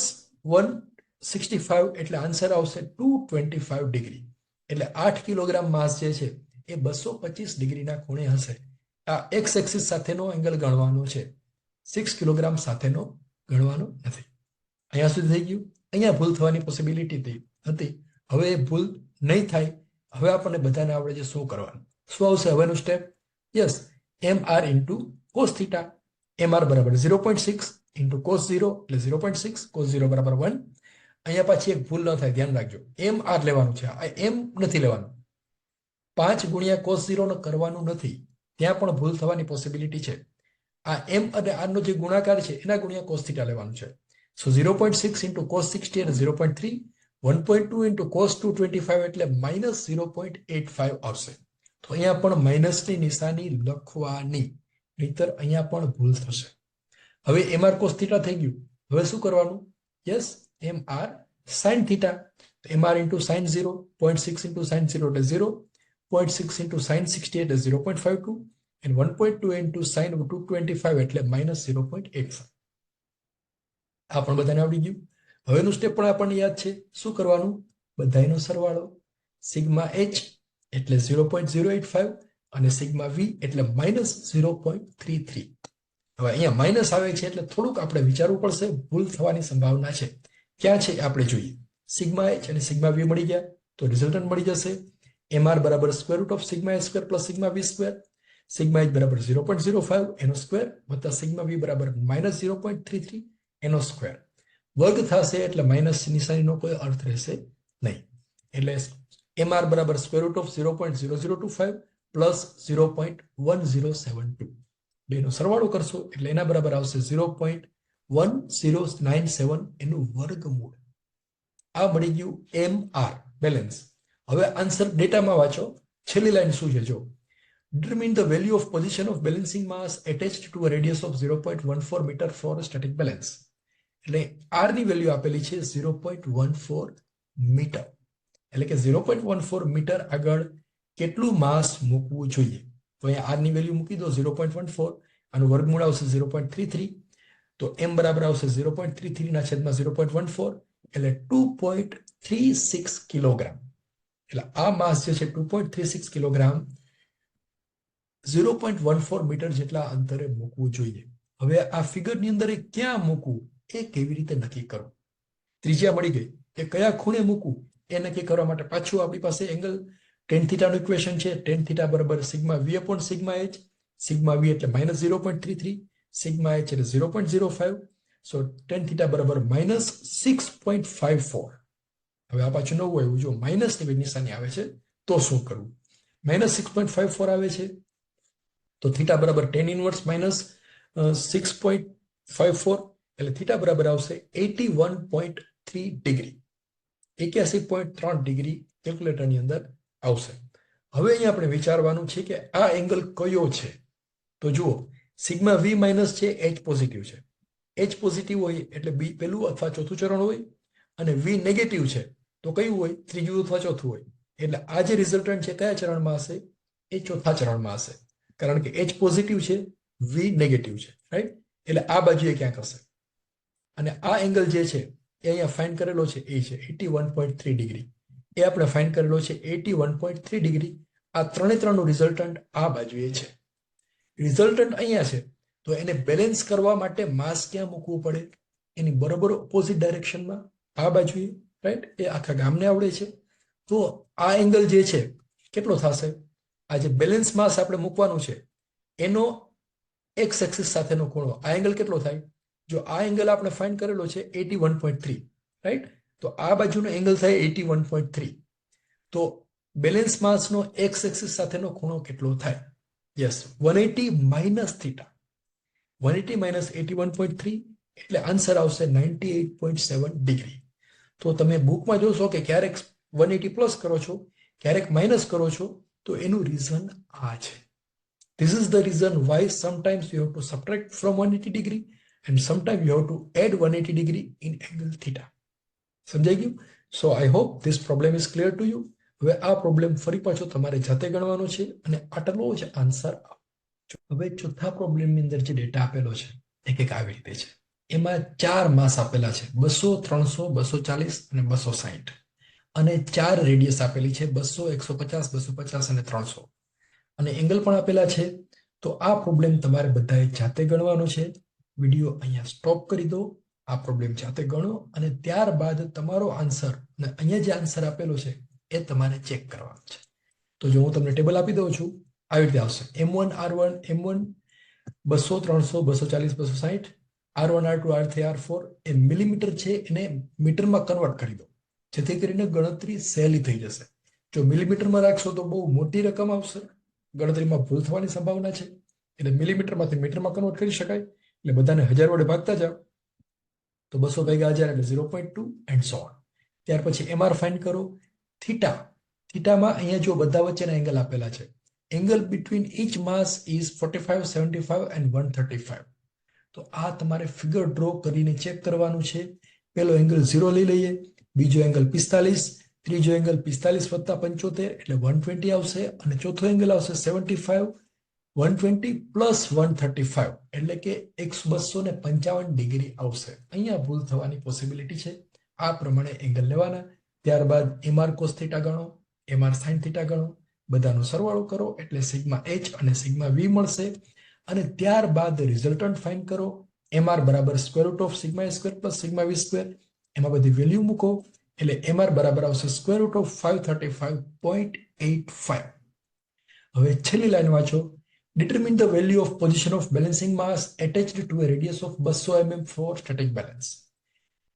165 એટલે આન્સર આવશે 225 ડિગ્રી. એટલે 8 કિલોગ્રામ માસ જે છે એ 225 ડિગ્રીના ખૂણે હશે. આ એક્સ એક્સિસ સાથેનો એંગલ ગણવાનો છે, 6 કિલોગ્રામ સાથેનો ગણવાનો નથી. અહીંયા સુધી થઈ ગયું. અહીંયા ભૂલ થવાની પોસિબિલિટી હતી. હવે એ ભૂલ નહીં થાય. હવે આપણને બધાને આવડે છે શું કરવાનું. શું આવશે હવેનું step? Yes, M R into cos theta mr બરાબર 0.6 ઇન્ટુ કોસ 0 એટલે 0.6 કોસ 0 બરાબર 1. અહીંયા પાછી એક ભૂલ ન થાય, ધ્યાન રાખજો. mr લેવાનું છે, આ m નથી લેવાનું. 5 ગુણ્યા કોસ 0 કરવાનું નથી, ત્યાં પણ ભૂલ થવાની પોસિબિલિટી છે. આ m અને r નો જે ગુણાકાર છે એના ગુણ્યા કોસ થીટા લેવાનું છે. સો 0.6 ઇન્ટુ કોસ 60 એટલે 0.3, 1.2 ઇન્ટુ કોસ 225 એટલે માઇનસ 0.85 આવશે. તો અહીંયા પણ માઇનસની નિશાની લખવાની, નહીતર અહીંયા પણ ભૂલ થશે. હવે mr cos થીટા થઈ ગયું. હવે શું કરવાનું? Yes, mr sin theta. mr into sin 0, 0.6 into sin 0 એટલે 0, 0.6 ઇન્ટુ sin 60 એટલે 0.52 and 1.2 ઇન્ટુ sin 225 એટલે માઇનસ 0.85. આ પણ બધાને આવડી ગયું. હવેનું સ્ટેપ પણ આપણને યાદ છે. શું કરવાનું? બધાનો સરવાળો. સિગ્મા h એટલે 0.085 અને સિગ્મા v એટલે માઇનસ 0.33. હવે અહીંયા માઇનસ આવે છે એટલે થોડુંક આપણે વિચારવું પડશે, ભૂલ થવાની સંભાવના છે. ક્યાં છે આપણે જોઈએ. સિગ્મા h અને સિગ્મા v મળી ગયા તો રિઝલ્ટન્ટ મળી જશે. mr બરાબર square root of sigma h square plus sigma v square, sigma h બરાબર 0.05 એનો સ્ક્વેર વત્તા સિગ્મા v બરાબર માઇનસ 0.33 એનો સ્ક્વેર. વર્ગ થશે એટલે માઇનસ નિશાનીનો કોઈ અર્થ રહેશે નહીં. એટલે mr બરાબર સ્ક્વેર રૂટ ઓફ 0.0025 પ્લસ 0.1072. બેનો સરવાળો કરશો એટલે એના બરાબર આવશે 0.1097 એનું વર્ગમૂળ. આ મળી ગયું mr બેલેન્સ. હવે આન્સર ડેટામાં વાંચો. છેલ્લી લાઈન શું છે જો. Determine the value of position of balancing mass attached to a radius of 0.14 meter for a static balance. એટલે r ની વેલ્યુ આપેલી છે 0.14 મીટર. એટલે કે 0.14 મીટર આગળ કેટલું માસ મૂકવું જોઈએ. તો અહીંયા r ની વેલ્યુ મૂકી દો 0.14, આનું વર્ગમૂળ આવશે 0.33. તો m બરાબર આવશે 0.33 ના છેદમાં 0.14 એટલે 2.36 કિલોગ્રામ. એટલે આ માસ જે છે 2.36 કિલોગ્રામ 0.14 મીટર જેટલા અંતરે મૂકવું જોઈએ. હવે આ ફિગરની અંદર ક્યાં મૂકવું એ કેવી રીતે નક્કી કરવું. ત્રિજ્યા મળી ગઈ, એ કયા ખૂણે મૂકવું એ નક્કી કરવા માટે પાછું આપણી પાસે એંગલ tan થીટાનું ઇક્વેશન છે. tan થીટા બરાબર sigma v upon sigma h. Sigma v એટલે માઇનસ 0.33, સિગ્મા h એટલે 0.05. સો tan થીટા બરાબર માઇનસ 6.54. હવે આ પાછું નવું આવ્યું, જો માઇનસની નિશાની આવે છે તો શું કરવું. માઇનસ 6.54 આવે છે તો થીટા બરાબર tan ઇનવર્સ માઇનસ 6.54 એટલે થીટા બરાબર આવશે 81.3 ડિગ્રી. 81.3 ડિગ્રી કેલ્ક્યુલેટરની અંદર આવશે. હવે અહીંયા આપણે વિચારવાનું છે કે આ એંગલ કયો છે. તો જુઓ, સિગ્મા v માઇનસ છે, h પોઝિટિવ છે. h પોઝિટિવ હોય એટલે બી પહેલું અથવા ચોથું ચરણ હોય, અને v નેગેટિવ છે તો કયું હોય? ત્રીજું અથવા ચોથું હોય. એટલે આ જે રિઝલ્ટન્ટ છે કયા ચરણમાં હશે? એ ચોથા ચરણમાં હશે, કારણ કે h પોઝિટિવ છે, v નેગેટિવ છે, રાઈટ. એટલે આ બાજુએ ક્યાંક હશે. અને આ એંગલ જે છે એ અહીંયા ફાઇન્ડ કરેલો છે એ છે 81.3 ડિગ્રી. એ આપણે ફાઇન્ડ કરેલો છે 81.3 ડિગ્રી. આ ત્રણેનું રિઝલ્ટન્ટ આ બાજુએ છે. રિઝલ્ટન્ટ અહીંયા છે તો એને બેલેન્સ કરવા માટે માસ ક્યાં મૂકવું પડે? એની બરોબર ઓપોઝિટ ડાયરેક્શનમાં, આ બાજુએ, રાઈટ. એ આખા ગામને આવડે છે. તો આ એંગલ જે છે કેટલો થશે? આ જે બેલેન્સ માસ આપણે મૂકવાનું છે એનો એક્સ એક્સિસ સાથેનો ખૂણો, આ એંગલ કેટલો થાય? જો આ એંગલ આપણે ફાઇન્ડ કરેલો છે 81.3, રાઈટ. તો આ બાજુનો એંગલ થાય 81.3. તો બેલેન્સ માસનો એક્સ એક્સિસ સાથેનો ખૂણો કેટલો થાય? Yes, 180 minus theta. 180 માઇનસ 81.3 એટલે આન્સર આવશે 98.7 ડિગ્રી. તો તમે બુકમાં જોશો કે ક્યારેક 180 પ્લસ કરો છો, ક્યારેક માઇનસ કરો છો, તો એનું રીઝન આ છે. This is the reason why sometimes you have to subtract from 180 degree and sometimes you have to add 180 degree in angle theta. સમજાઈ ગયું? So I hope this problem is clear to you. હવે આ પ્રોબ્લેમ ફરી પાછો તમારે જાતે ગણવાનો છે અને આટલો જ આન્સર. હવે ચોથા પ્રોબ્લેમની અંદર જે ડેટા આપેલો છે એ કંઈક આવી રીતે છે. એમાં 4 માસ આપેલા છે, 200, 300, 240 અને 260. અને 4 રેડિયસ આપેલી છે, 200, 150, 250 અને 300. અને એંગલ પણ આપેલા છે. તો આ પ્રોબ્લેમ તમારે બધાએ જાતે ગણવાનો છે. વિડીયો અહીંયા સ્ટોપ કરી દો, આ પ્રોબ્લેમ જાતે ગણો અને ત્યારબાદ તમારો આન્સર અને અહીંયા જે આન્સર આપેલો છે એ તમારે ચેક કરવાનો છે. તો જો હું તમને ટેબલ આપી દઉં છું, આવી રીતે આવશે. M1 R1 M1 200, 300, 240, 260, R1, R2, R3, R4 એ મિલીમીટર છે એને મીટરમાં કન્વર્ટ કરી દો, જેથી કરીને ગણતરી સહેલી થઈ જશે. જો મિલીમીટરમાં રાખશો તો બહુ મોટી રકમ આવશે, ગણતરીમાં ભૂલ થવાની સંભાવના છે. એટલે મિલીમીટરમાંથી મીટરમાં કન્વર્ટ કરી શકાય. એટલે બધાને 1000 વડે ભાગતા જાઓ તો 200 ભાગ્યા 1000 એટલે 0.2 એન્ડ સો ઓન. ત્યાર પછી MR ફાઇન્ડ કરો. થીટા, થીટામાં અહીંયા જો બધા વચ્ચેના એંગલ આપેલા છે. Angle between each mass is 45, 75 and 135. તો આ તમારે ફિગર ડ્રો કરીને ચેક કરવાનું છે. પહેલો એંગલ 0 લઈ લઈએ, બીજો એંગલ 45, ત્રીજો એંગલ 45 વત્તા 75 એટલે 120 આવશે, અને ચોથો એંગલ આવશે 75, 120 પ્લસ 135 એટલે કે 255 ડિગ્રી આવશે. અહીંયા ભૂલ થવાની પોસિબિલિટી છે. આ પ્રમાણે એંગલ લેવાના. ત્યારબાદ MR cos થીટા ગણો, MR sin થીટા ગણો, બધાનો સરવાળો કરો એટલે સિગ્મા H અને સિગ્મા V મળશે. અને ત્યારબાદ રિઝલ્ટન્ટ ફાઇન્ડ કરો. MR બરાબર square root of sigma A square plus sigma V square, એમાં બધી વેલ્યુ મૂકો એટલે MR બરાબર આવશે સ્ક્વેર રૂટ ઓફ 535.85. હવે છેલ્લી લાઈન વાંચો. Determine the value of position of balancing mass attached to a radius of 200 mm for static balance.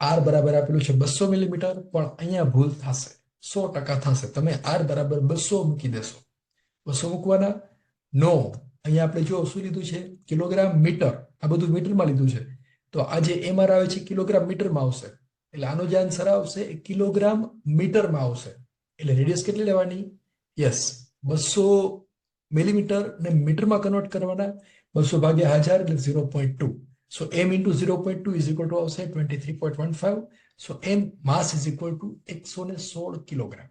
R બરાબર આપેલું છે 200 મિલીમીટર, પણ અહીંયા ભૂલ થશે, 100% થશે. તમે R બરાબર 200 મૂકી દેશો. 200 મૂકવાના? નો. અહીંયા આપણે જો શું લીધું છે, કિલોગ્રામ મીટર, આ બધું મીટરમાં લીધું છે. તો આ જે MR આવે છે કિલોગ્રામ મીટરમાં આવશે, એટલે આનો જે આન્સર આવશે એ કિલોગ્રામ મીટરમાં આવશે. એટલે રેડિયસ કેટલી લેવાની? યસ, 200 મિલીમીટર ને મીટરમાં કન્વર્ટ કરવાના. 200 ભાગ્યા 1000 એટલે 0.2. So m into 0.2 is equal to આવશે 23.15. So m mass is equal to 116 kilogram.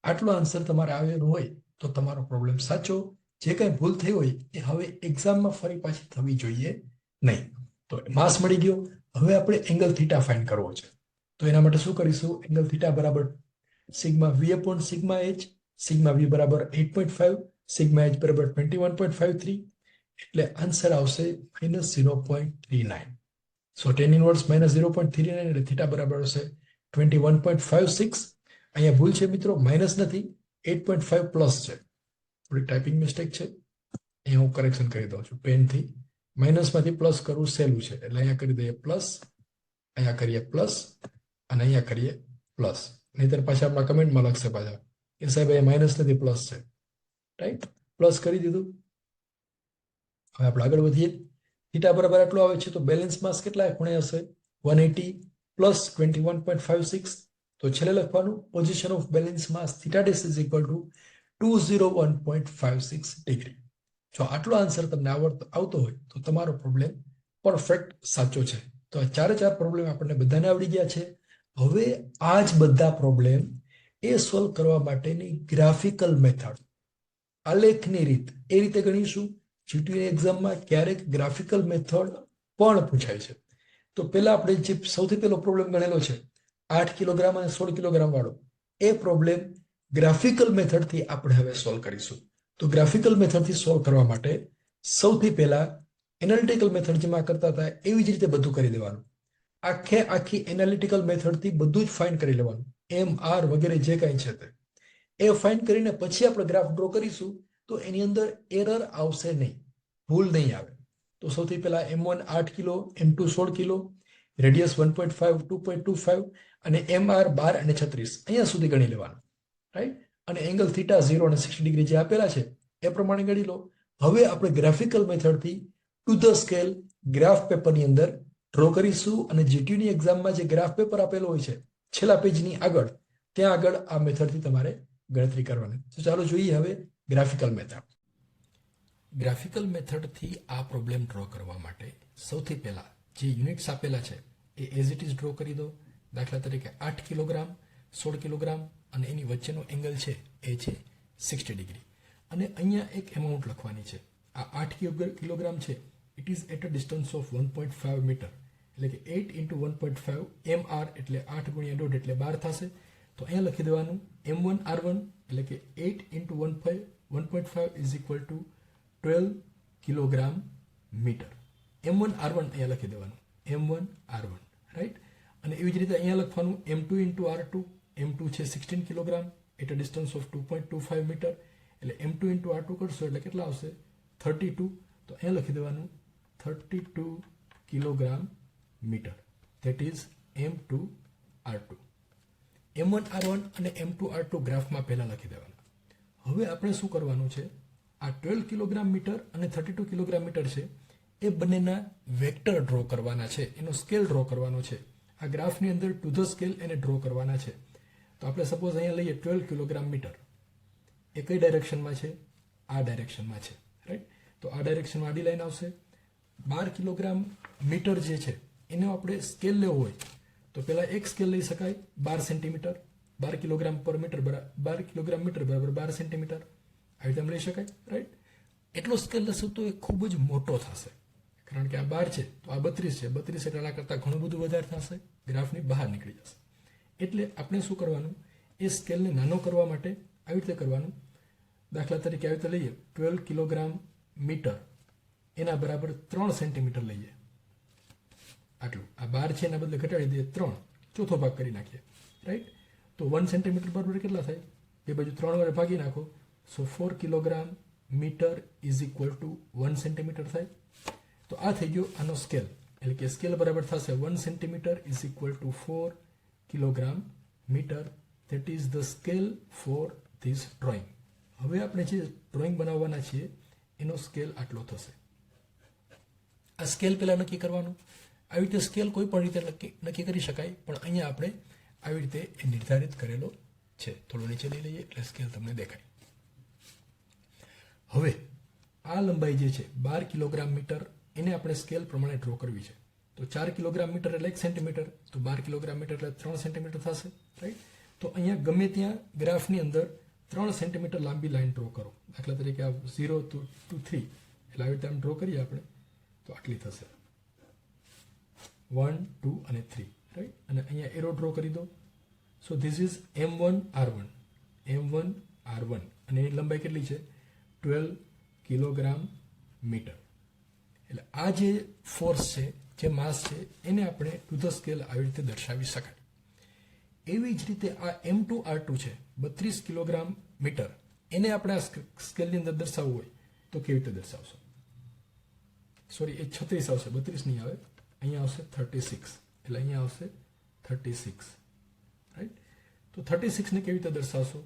આટલો આન્સર તમારે આવેલો હોય તો તમારો પ્રોબ્લેમ સાચો. જે કંઈ ભૂલ થઈ હોય એ હવે એક્ઝામમાં ફરી પાછી થવી જોઈએ નહીં. તો માસ મળી ગયો. હવે આપણે એંગલ થીટા ફાઇન્ડ કરવો છે. તો એના માટે શું કરીશું? એંગલ થીટા બરાબર sigma V upon sigma H. Sigma V બરાબર 8.5, સિગ્મા H બરાબર 21.53, એટલે આન્સર આવશે -0.39. સો tan ઇનવર્સ -0.39 એટલે થીટા બરાબર આવશે 21.56. અહીંયા ભૂલ છે મિત્રો, માઇનસ નથી, 8.5 પ્લસ છે. થોડી ટાઈપિંગ મિસ્ટેક છે, અહીંયા હું કરેક્શન કરી દઉં છું પેનથી. માઇનસમાંથી પ્લસ કરવું સહેલું છે, એટલે અહીંયા કરી દઈએ પ્લસ, અહીંયા કરીએ પ્લસ, અને અહીંયા કરીએ પ્લસ. નહીતર પાછા આપણા કમેન્ટમાં લખશે પાછા કે સાહેબ અહીંયા માઇનસ નથી પ્લસ છે. રાઈટ, પ્લસ કરી દીધું. હવે આપણે આગળ વધીએ. થીટા બરાબર આટલું આવે છે, તો બેલેન્સ માસ કેટલા ખૂણે હશે? 180 પ્લસ 21.56. તો છેલ્લે લખવાનું position of balance mass theta dash is equal two 201.56 degree. જો આટલો આન્સર તમને આવતો હોય તો તમારો પ્રોબ્લેમ પરફેક્ટ સાચો છે. તો આ ચારે ચાર પ્રોબ્લેમ આપણને બધાને આવડી ગયા છે. હવે આ જ બધા પ્રોબ્લેમ એ સોલ્વ કરવા માટેની ગ્રાફિકલ મેથડ, આલેખની રીત, એ રીતે ગણીશું. જીટીયુ એક્ઝામમાં ક્યારેક ગ્રાફિકલ મેથડ પણ પૂછાય છે. તો પહેલા આપણે જે સૌથી પહેલો પ્રોબ્લેમ ગણેલો છે 8 કિલોગ્રામ અને 16 કિલોગ્રામ વાળો, એ પ્રોબ્લેમ ગ્રાફિકલ મેથડથી આપણે હવે સોલ્વ કરીશું. તો ગ્રાફિકલ મેથડથી સોલ્વ કરવા માટે સૌથી પહેલા એનાલિટિકલ મેથડ જેમાં કરતા હતા એવી જ રીતે બધું કરી દેવાનું. આખી એનાલિટિકલ મેથડથી બધું જ ફાઇન્ડ કરી લેવાનું, એમ આર વગેરે જે કાંઈ છે તે. એ ફાઇન્ડ કરીને પછી આપણે ગ્રાફ ડ્રો કરીશું તો એની અંદર એરર આવશે નહીં, ભૂલ નહીં આવે. તો સૌથી પહેલા M1 8 kilo, M2 16 kilo, radius 1.5, 2.25 અને MR 12 અને 36 અહીંયા સુધી ગણી લેવાનું. રાઈટ, અને એંગલ થીટા 0 અને 60 ડિગ્રી જે આપેલા છે એ પ્રમાણે ગણી લો. હવે આપણે ગ્રાફિકલ મેથડથી ટુ ધ સ્કેલ ગ્રાફ પેપરની અંદર ડ્રો કરીશું, અને જીટીયુની એક્ઝામમાં જે ગ્રાફ પેપર આપેલો હોય છે છેલ્લા પેજની આગળ, ત્યાં આગળ આ મેથડથી તમારે ગણતરી કરવાની. તો ચાલો જોઈએ હવે ગ્રાફિકલ મેથડ. ગ્રાફિકલ મેથડથી આ પ્રોબ્લેમ ડ્રો કરવા માટે સૌથી પહેલા જે યુનિટ્સ આપેલા છે એ એઝ ઇટ ઇઝ ડ્રો કરી દો. દાખલા તરીકે 8 કિલોગ્રામ, 16 કિલોગ્રામ અને એની વચ્ચેનો એંગલ છે એ છે 60 ડિગ્રી. અને અહીંયા એક એમાઉન્ટ લખવાની છે. આ 8 કિલોગ્રામ છે, it is at a distance of 1.5 metre, એટલે કે 8 into 1.5 MR એટલે 8 ગુણ્યા 1.5 એટલે 12 થશે. તો અહીંયા લખી દેવાનું M1 R1 એટલે કે 8 into 1.5 is equal to 12 kilogram metre. M1 R1 અહીંયા લખી દેવાનું, M1 R1, રાઈટ. અને એવી જ રીતે અહીંયા લખવાનું M2 into R2, M2 છે 16 kilogram at a distance of 2.25 metre, એટલે M2 into R2 કરશો એટલે કેટલા આવશે? 32. તો અહીંયા લખી દેવાનું 32 kilogram metre, that is M2R2. M1R1 અને M2R2 ગ્રાફમાં પહેલા લખી દેવાના. હવે આપણે શું કરવાનું છે, આ 12 કિલોગ્રામ મીટર અને 32 કિલોગ્રામ મીટર છે એ બંનેના વેક્ટર ડ્રો કરવાના છે, એનો સ્કેલ ડ્રો કરવાનો છે. આ ગ્રાફની અંદર ટુ ધ સ્કેલ એને ડ્રો કરવાના છે. તો આપણે સપોઝ અહીંયા લઈએ 12 કિલોગ્રામ મીટર, એ કઈ ડાયરેક્શનમાં છે, આ ડાયરેક્શનમાં છે, રાઈટ. તો આ ડાયરેક્શનમાં આડી લાઈન આવશે. 12 કિલોગ્રામ મીટર જે છે એનો આપણે સ્કેલ લેવો હોય તો પહેલા એક સ્કેલ લઈ શકાય, 12 સેન્ટીમીટર. 12 કિલોગ્રામ પર મીટર બરાબર 12 કિલોગ્રામ મીટર બરાબર 12 સેન્ટીમીટર, આવી રીતે લઈ શકાય, રાઈટ. એટલો સ્કેલ લેશું તો એ ખૂબ જ મોટો થશે, કારણ કે આ 12 છે તો આ 32 છે, 32 એટલે આના કરતાં ઘણું બધું વધારે થશે, ગ્રાફની બહાર નીકળી જશે. એટલે આપણે શું કરવાનું, એ સ્કેલને નાનો કરવા માટે આવી રીતે કરવાનું. દાખલા તરીકે આવી રીતે લઈએ 12 કિલોગ્રામ મીટર એના બરાબર 3 સેન્ટીમીટર લઈએ, આટલું. આ 12 છે એના બદલે ઘટાડી દઈએ 3, ચોથો ભાગ કરી નાખીએ, રાઈટ. તો 1 સેન્ટીમીટર બરાબર કેટલા થાય, એ બાજુ 3 વડે ભાગી નાખો. So 4 kilogram metre is equal to 1 centimetre થાય. તો આ થઈ ગયો આનો સ્કેલ, એટલે કે સ્કેલ બરાબર થશે 1 centimetre is equal to 4 kilogram metre. That is the scale for this drawing. હવે આપણે જે ડ્રોઈંગ બનાવવાના છીએ એનો સ્કેલ આટલો થશે. આ સ્કેલ પહેલા નક્કી કરવાનું. આવી રીતે સ્કેલ કોઈ પણ રીતે નક્કી કરી શકાય, પણ અહીંયા આપણે આવી રીતે એ નિર્ધારિત કરેલો છે. થોડો નીચે લઈ લઈએ એટલે સ્કેલ તમને દેખાય. હવે આ લંબાઈ જે છે 12 કિલોગ્રામ મીટર, એને આપણે સ્કેલ પ્રમાણે ડ્રો કરવી છે. તો 4 કિલોગ્રામ મીટર એટલે 1 સેન્ટીમીટર, તો 12 કિલોગ્રામ મીટર એટલે 3 સેન્ટીમીટર થશે, રાઈટ. તો અહીંયા ગમે ત્યાં ગ્રાફની અંદર 3 સેન્ટીમીટર લાંબી લાઈન ડ્રો કરો. દાખલા તરીકે આ 0 to 3 એટલે આવી રીતે આમ ડ્રો કરીએ આપણે તો આટલી થશે, 1, 2 અને 3, રાઈટ. અને અહીંયા એરો ડ્રો કરી દો. So this is M1R1, M1R1, અને એની લંબાઈ કેટલી છે, 12 કિલોગ્રામ મીટર. એટલે આ જે ફોર્સ છે, જે માસ છે, એને આપણે ટુ ધ સ્કેલ આવી રીતે દર્શાવી શકાય. એવી જ રીતે આ M2R2 છે 32 કિલોગ્રામ મીટર, એને આપણે આ સ્કેલની અંદર દર્શાવવું હોય તો કેવી રીતે દર્શાવશો? સોરી, એ 36 આવશે, 32 નહીં આવે. અહીંયા આવશે 36, એટલે અહીંયા આવશે 36, રાઈટ. તો 36 ને કેવી રીતે દર્શાવશો?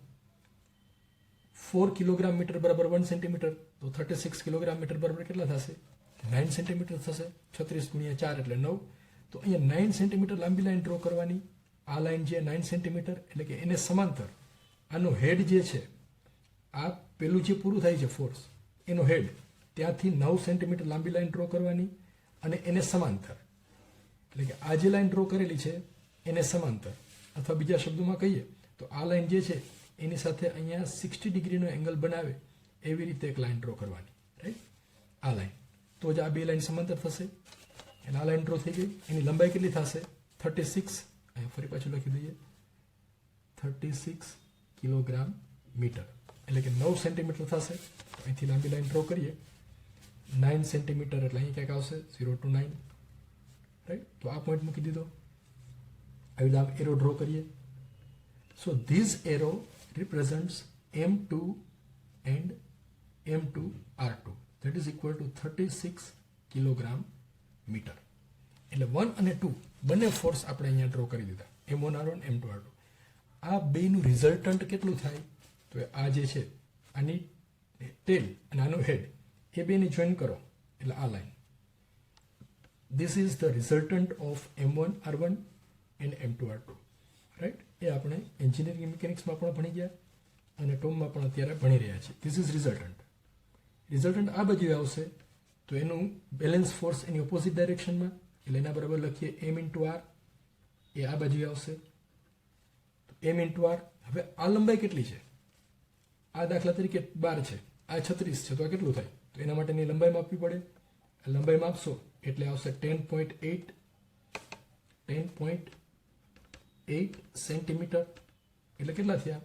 4 કિલોગ્રામ મીટર બરાબર 1 સેન્ટીમીટર, તો 36 કિલોગ્રામ મીટર બરાબર કેટલા થશે? 9 સેન્ટીમીટર થશે. 36 ગુણ્યા 4 એટલે 9. તો અહીંયા 9 સેન્ટીમીટર લાંબી લાઈન ડ્રો કરવાની. આ લાઈન જે 9 સેન્ટીમીટર એટલે કે એને સમાંતર આનો હેડ જે છે, આ પેલું જે પૂરું થાય છે ફોર્સ, એનો હેડ ત્યાંથી 9 સેન્ટીમીટર લાંબી લાઈન ડ્રો કરવાની અને એને સમાંતર, એટલે કે આ જે લાઈન ડ્રો કરેલી છે એને સમાંતર, અથવા બીજા શબ્દોમાં કહીએ તો આ લાઈન જે છે એની સાથે અહીંયા 60 ડિગ્રીનો એંગલ બનાવે એવી રીતે એક લાઈન ડ્રો કરવાની, રાઈટ. આ લાઈન, તો જ આ બે લાઈન સમાંતર થશે. એટલે આ લાઈન ડ્રો થઈ ગઈ. એની લંબાઈ કેટલી થશે? 36, અહીંયા ફરી પાછું લખી દઈએ, 36 કિલોગ્રામ મીટર, એટલે કે 9 સેન્ટીમીટર થશે. અહીંથી લાંબી લાઈન ડ્રો કરીએ, 9 સેન્ટીમીટર એટલે અહીં ક્યાંક આવશે 0 to 9, રાઈટ. તો આ પોઈન્ટ મૂકી દીધો. આવી રીતે એરો ડ્રો કરીએ. So this arrow represents M2 and M2R2, that is equal to 36 kilogram metre. એટલે 1 અને 2 બંને ફોર્સ આપણે અહીંયા ડ્રો કરી દીધા, M1R1, M2R2. આ બેનું રિઝલ્ટન્ટ કેટલું થાય? તો આ જે છે આની ટેલ અને આનું હેડ, એ બેને જોઈન કરો એટલે આ line. This is the resultant of M1R1 and M2R2, right. એ આપણે એન્જિનિયરિંગ મિકેનિક્સમાં પણ ભણી ગયા અને ટોમમાં પણ અત્યારે ભણી રહ્યા છીએ. This is resultant. રિઝલ્ટન્ટ આ બાજુ આવશે તો એનું બેલેન્સ ફોર્સ એની ઓપોઝિટ ડાયરેક્શનમાં, એટલે એના બરાબર લખીએ M into R, એ આ બાજુ આવશે તો M into R. હવે આ લંબાઈ કેટલી છે? આ દાખલા તરીકે 12 છે, આ 36 છે, તો આ કેટલું થાય? તો એના માટેની લંબાઈ માપવી પડે. લંબાઈ માપશો એટલે આવશે 10.8 સેન્ટીમીટર, એટલે કેટલા થયા?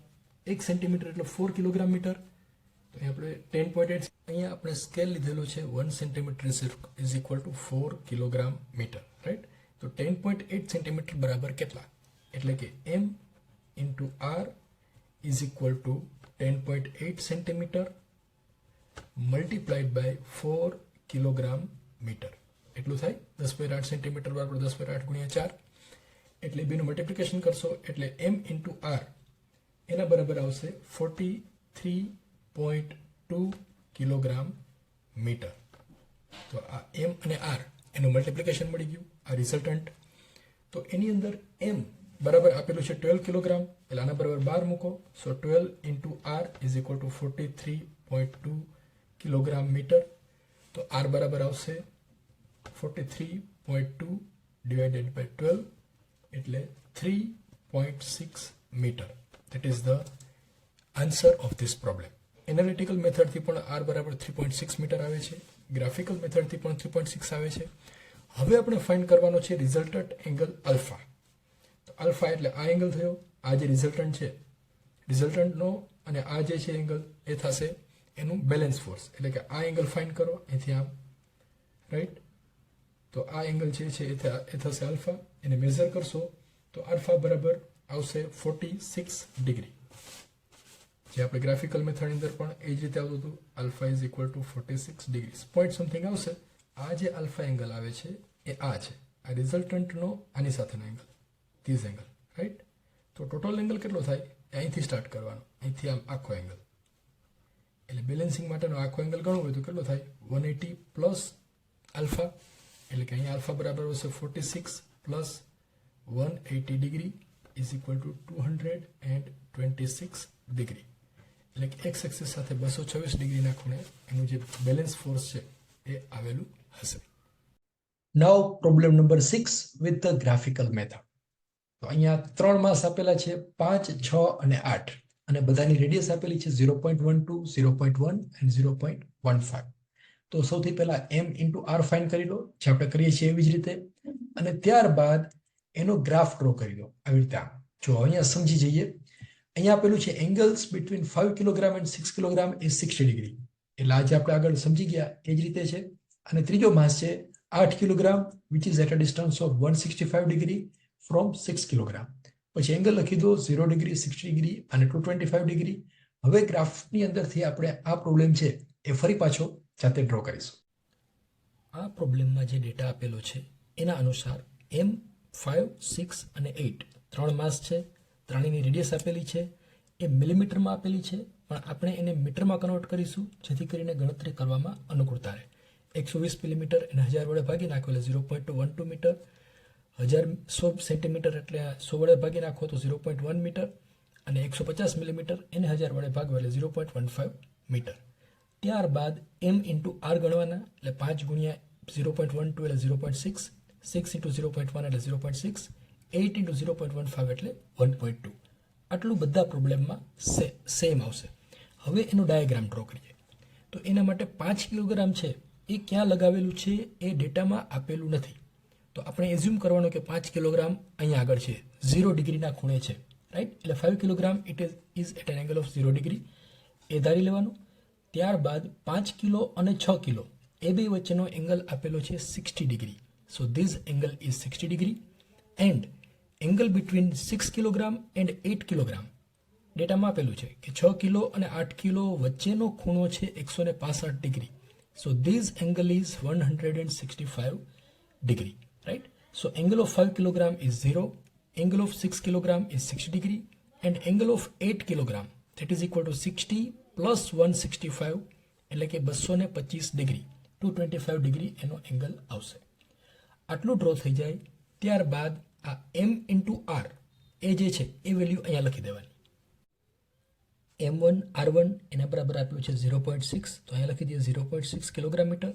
1 સેન્ટીમીટર એટલે 4 કિલોગ્રામ મીટર. તો અહીં આપણે 10.8, અહીંયા આપણે સ્કેલ લીધેલો છે 1 centimetre is equal to 4 kilogram metre, right. તો 10.8 સેન્ટીમીટર બરાબર કેટલા? એટલે કે M into R is equal to 10.8 centimetre multiplied by 4 kilogram metre. એટલું થાય 10/8 સેન્ટીમીટર બરાબર 10/8 ગુણ્યા 4 એટલે બેનું મલ્ટિપ્લિકેશન કરશો એટલે m ઇન્ટુ r એના બરાબર આવશે 43.2 કિલોગ્રામ મીટર. તો આ m અને r એનું મલ્ટિપ્લિકેશન મળી ગયું, આ રિઝલ્ટન્ટ. તો એની અંદર m બરાબર આપેલું છે 12 કિલોગ્રામ, એટલે આના બરાબર 12 મૂકો. So 12 into r is equal to 43.2 kilogram metre. તો r બરાબર આવશે 43.2 ડિવાઇડેડ બાય 12 એટલે 3.6 metre. That is the answer of this problem. Analytical મેથડથી પણ r બરાબર 3.6 મીટર આવે છે, ગ્રાફિકલ મેથડથી પણ 3.6 આવે છે. હવે આપણે ફાઇન્ડ કરવાનો છે રિઝલ્ટન્ટ એંગલ આલ્ફા. તો આલ્ફા એટલે આ એંગલ થયો, આ જે રિઝલ્ટન્ટ છે, રિઝલ્ટન્ટનો અને આ જે છે એંગલ એ થશે એનું બેલેન્સ ફોર્સ, એટલે કે આ એંગલ ફાઇન્ડ કરો એથી આમ, રાઈટ. તો આ એંગલ જે છે એ થશે આલ્ફા, એને મેઝર કરશો તો આલ્ફા બરાબર આવશે 46 ડિગ્રી. જે આપણે ગ્રાફિકલ મેથડની અંદર પણ એ જ રીતે આવતું હતું, alpha is equal two 46 degree point something આવશે. આ જે આલ્ફા એંગલ આવે છે એ આ છે, આ રિઝલ્ટન્ટનો આની સાથેનો એંગલ, ધીસ એંગલ, રાઈટ. તો ટોટલ એંગલ કેટલો થાય એ અહીંથી સ્ટાર્ટ કરવાનો, અહીંથી આમ આખો એંગલ. એટલે બેલેન્સિંગ માટેનો આખો એંગલ ગણવું હોય તો કેટલો થાય 180 પ્લસ આલ્ફા, એટલે કે અહીંયા આલ્ફા બરાબર હશે 46 plus 180 degree is equal two 226 degree. એટલે કે એક્સ એક્સિસ સાથે 226 ડિગ્રીના ખૂણે એનું જે બેલેન્સ ફોર્સ છે એ આવેલું હશે. Now problem number 6 with the graphical method. તો અહીંયા 3 માસ આપેલા છે 5, 6 અને 8, અને બધાની રેડિયસ આપેલી છે 0.12, 0.1 અને 0.15. તો સૌથી પહેલા m ઇન્ટુ r ફાઇન્ડ કરી લો, જે આપણે કરીએ છીએ એવી જ રીતે, અને ત્યારબાદ એનો ગ્રાફ ડ્રો કરી દો આવી રીતે. જો અહીંયા સમજી જઈએ, અહીંયા આપેલું છે angles between 5 kilogram and 6 kilogram is 60 degree. એટલે આજે આપણે આગળ સમજી ગયા એ જ રીતે છે. અને ત્રીજો માસ છે 8 kilogram which is at a distance of 165 degree from 6 kilogram. પછી એંગલ લખી દો 0 ડિગ્રી, 60 ડિગ્રી અને 225 ડિગ્રી. હવે ગ્રાફની અંદરથી આપણે આ પ્રોબ્લેમ છે એ ફરી પાછો જાતે ડ્રો કરીશું. આ પ્રોબ્લેમમાં જે ડેટા આપેલો છે એના અનુસાર m 5, 6 અને 8 3 માસ છે, ત્રણેયની રેડિયસ આપેલી છે, એ મિલીમીટરમાં આપેલી છે, પણ આપણે એને મીટરમાં કન્વર્ટ કરીશું જેથી કરીને ગણતરી કરવામાં અનુકૂળતા રહે. 120 મિલીમીટર એને 1000 વડે ભાગી નાખો એટલે 0.12 મીટર, 100 સેન્ટીમીટર એટલે 100 વડે ભાગી નાખો તો 0.1 મીટર, અને 150 મિલીમીટર એને 1000 વડે ભાગવા એટલે 0.15 મીટર. ત્યારબાદ m ઇન્ટુ r ગણવાના, એટલે 5 ગુણ્યા 0.12 એટલે 0.6, 6 ઇન્ટુ 0.1 એટલે 0.6, 8 ઇન્ટુ 0.15 એટલે 1.2. આટલું બધા પ્રોબ્લેમમાં સેમ આવશે. હવે એનું ડાયાગ્રામ ડ્રો કરીએ. તો એના માટે 5 કિલોગ્રામ છે એ ક્યાં લગાવેલું છે એ ડેટામાં આપેલું નથી. તો આપણે એઝ્યુમ કરવાનું કે 5 કિલોગ્રામ અહીંયા આગળ છે, 0 ડિગ્રીના ખૂણે છે, રાઈટ. એટલે 5 kilogram it is at an angle of 0 degree, એ ધારી લેવાનું. ત્યારબાદ 5 કિલો અને 6 કિલો એ બે વચ્ચેનો એંગલ આપેલો છે 60 degree. So this angle is 60 degree. And angle between 6 kilogram and 8 kilogram ડેટામાં આપેલું છે કે 6 કિલો અને 8 કિલો વચ્ચેનો ખૂણો છે 165 degree. So this angle is 165 degree, right. So angle of 5 kilogram is 0, angle of 6 kilogram is 60 degree, and angle of 8 kilogram that is equal to 60 plus 165 એટલે કે 225 ડિગ્રી, 225 ડિગ્રી એનો એંગલ આવશે. આટલું ડ્રો થઈ જાય ત્યારબાદ આ m ઇન્ટુ r એ જે છે એ વેલ્યુ અહીંયા લખી દેવાની. m1 r1 એના બરાબર આપેલું છે 0.6, તો અહીંયા લખી દઈએ 0.6 kilogram metre.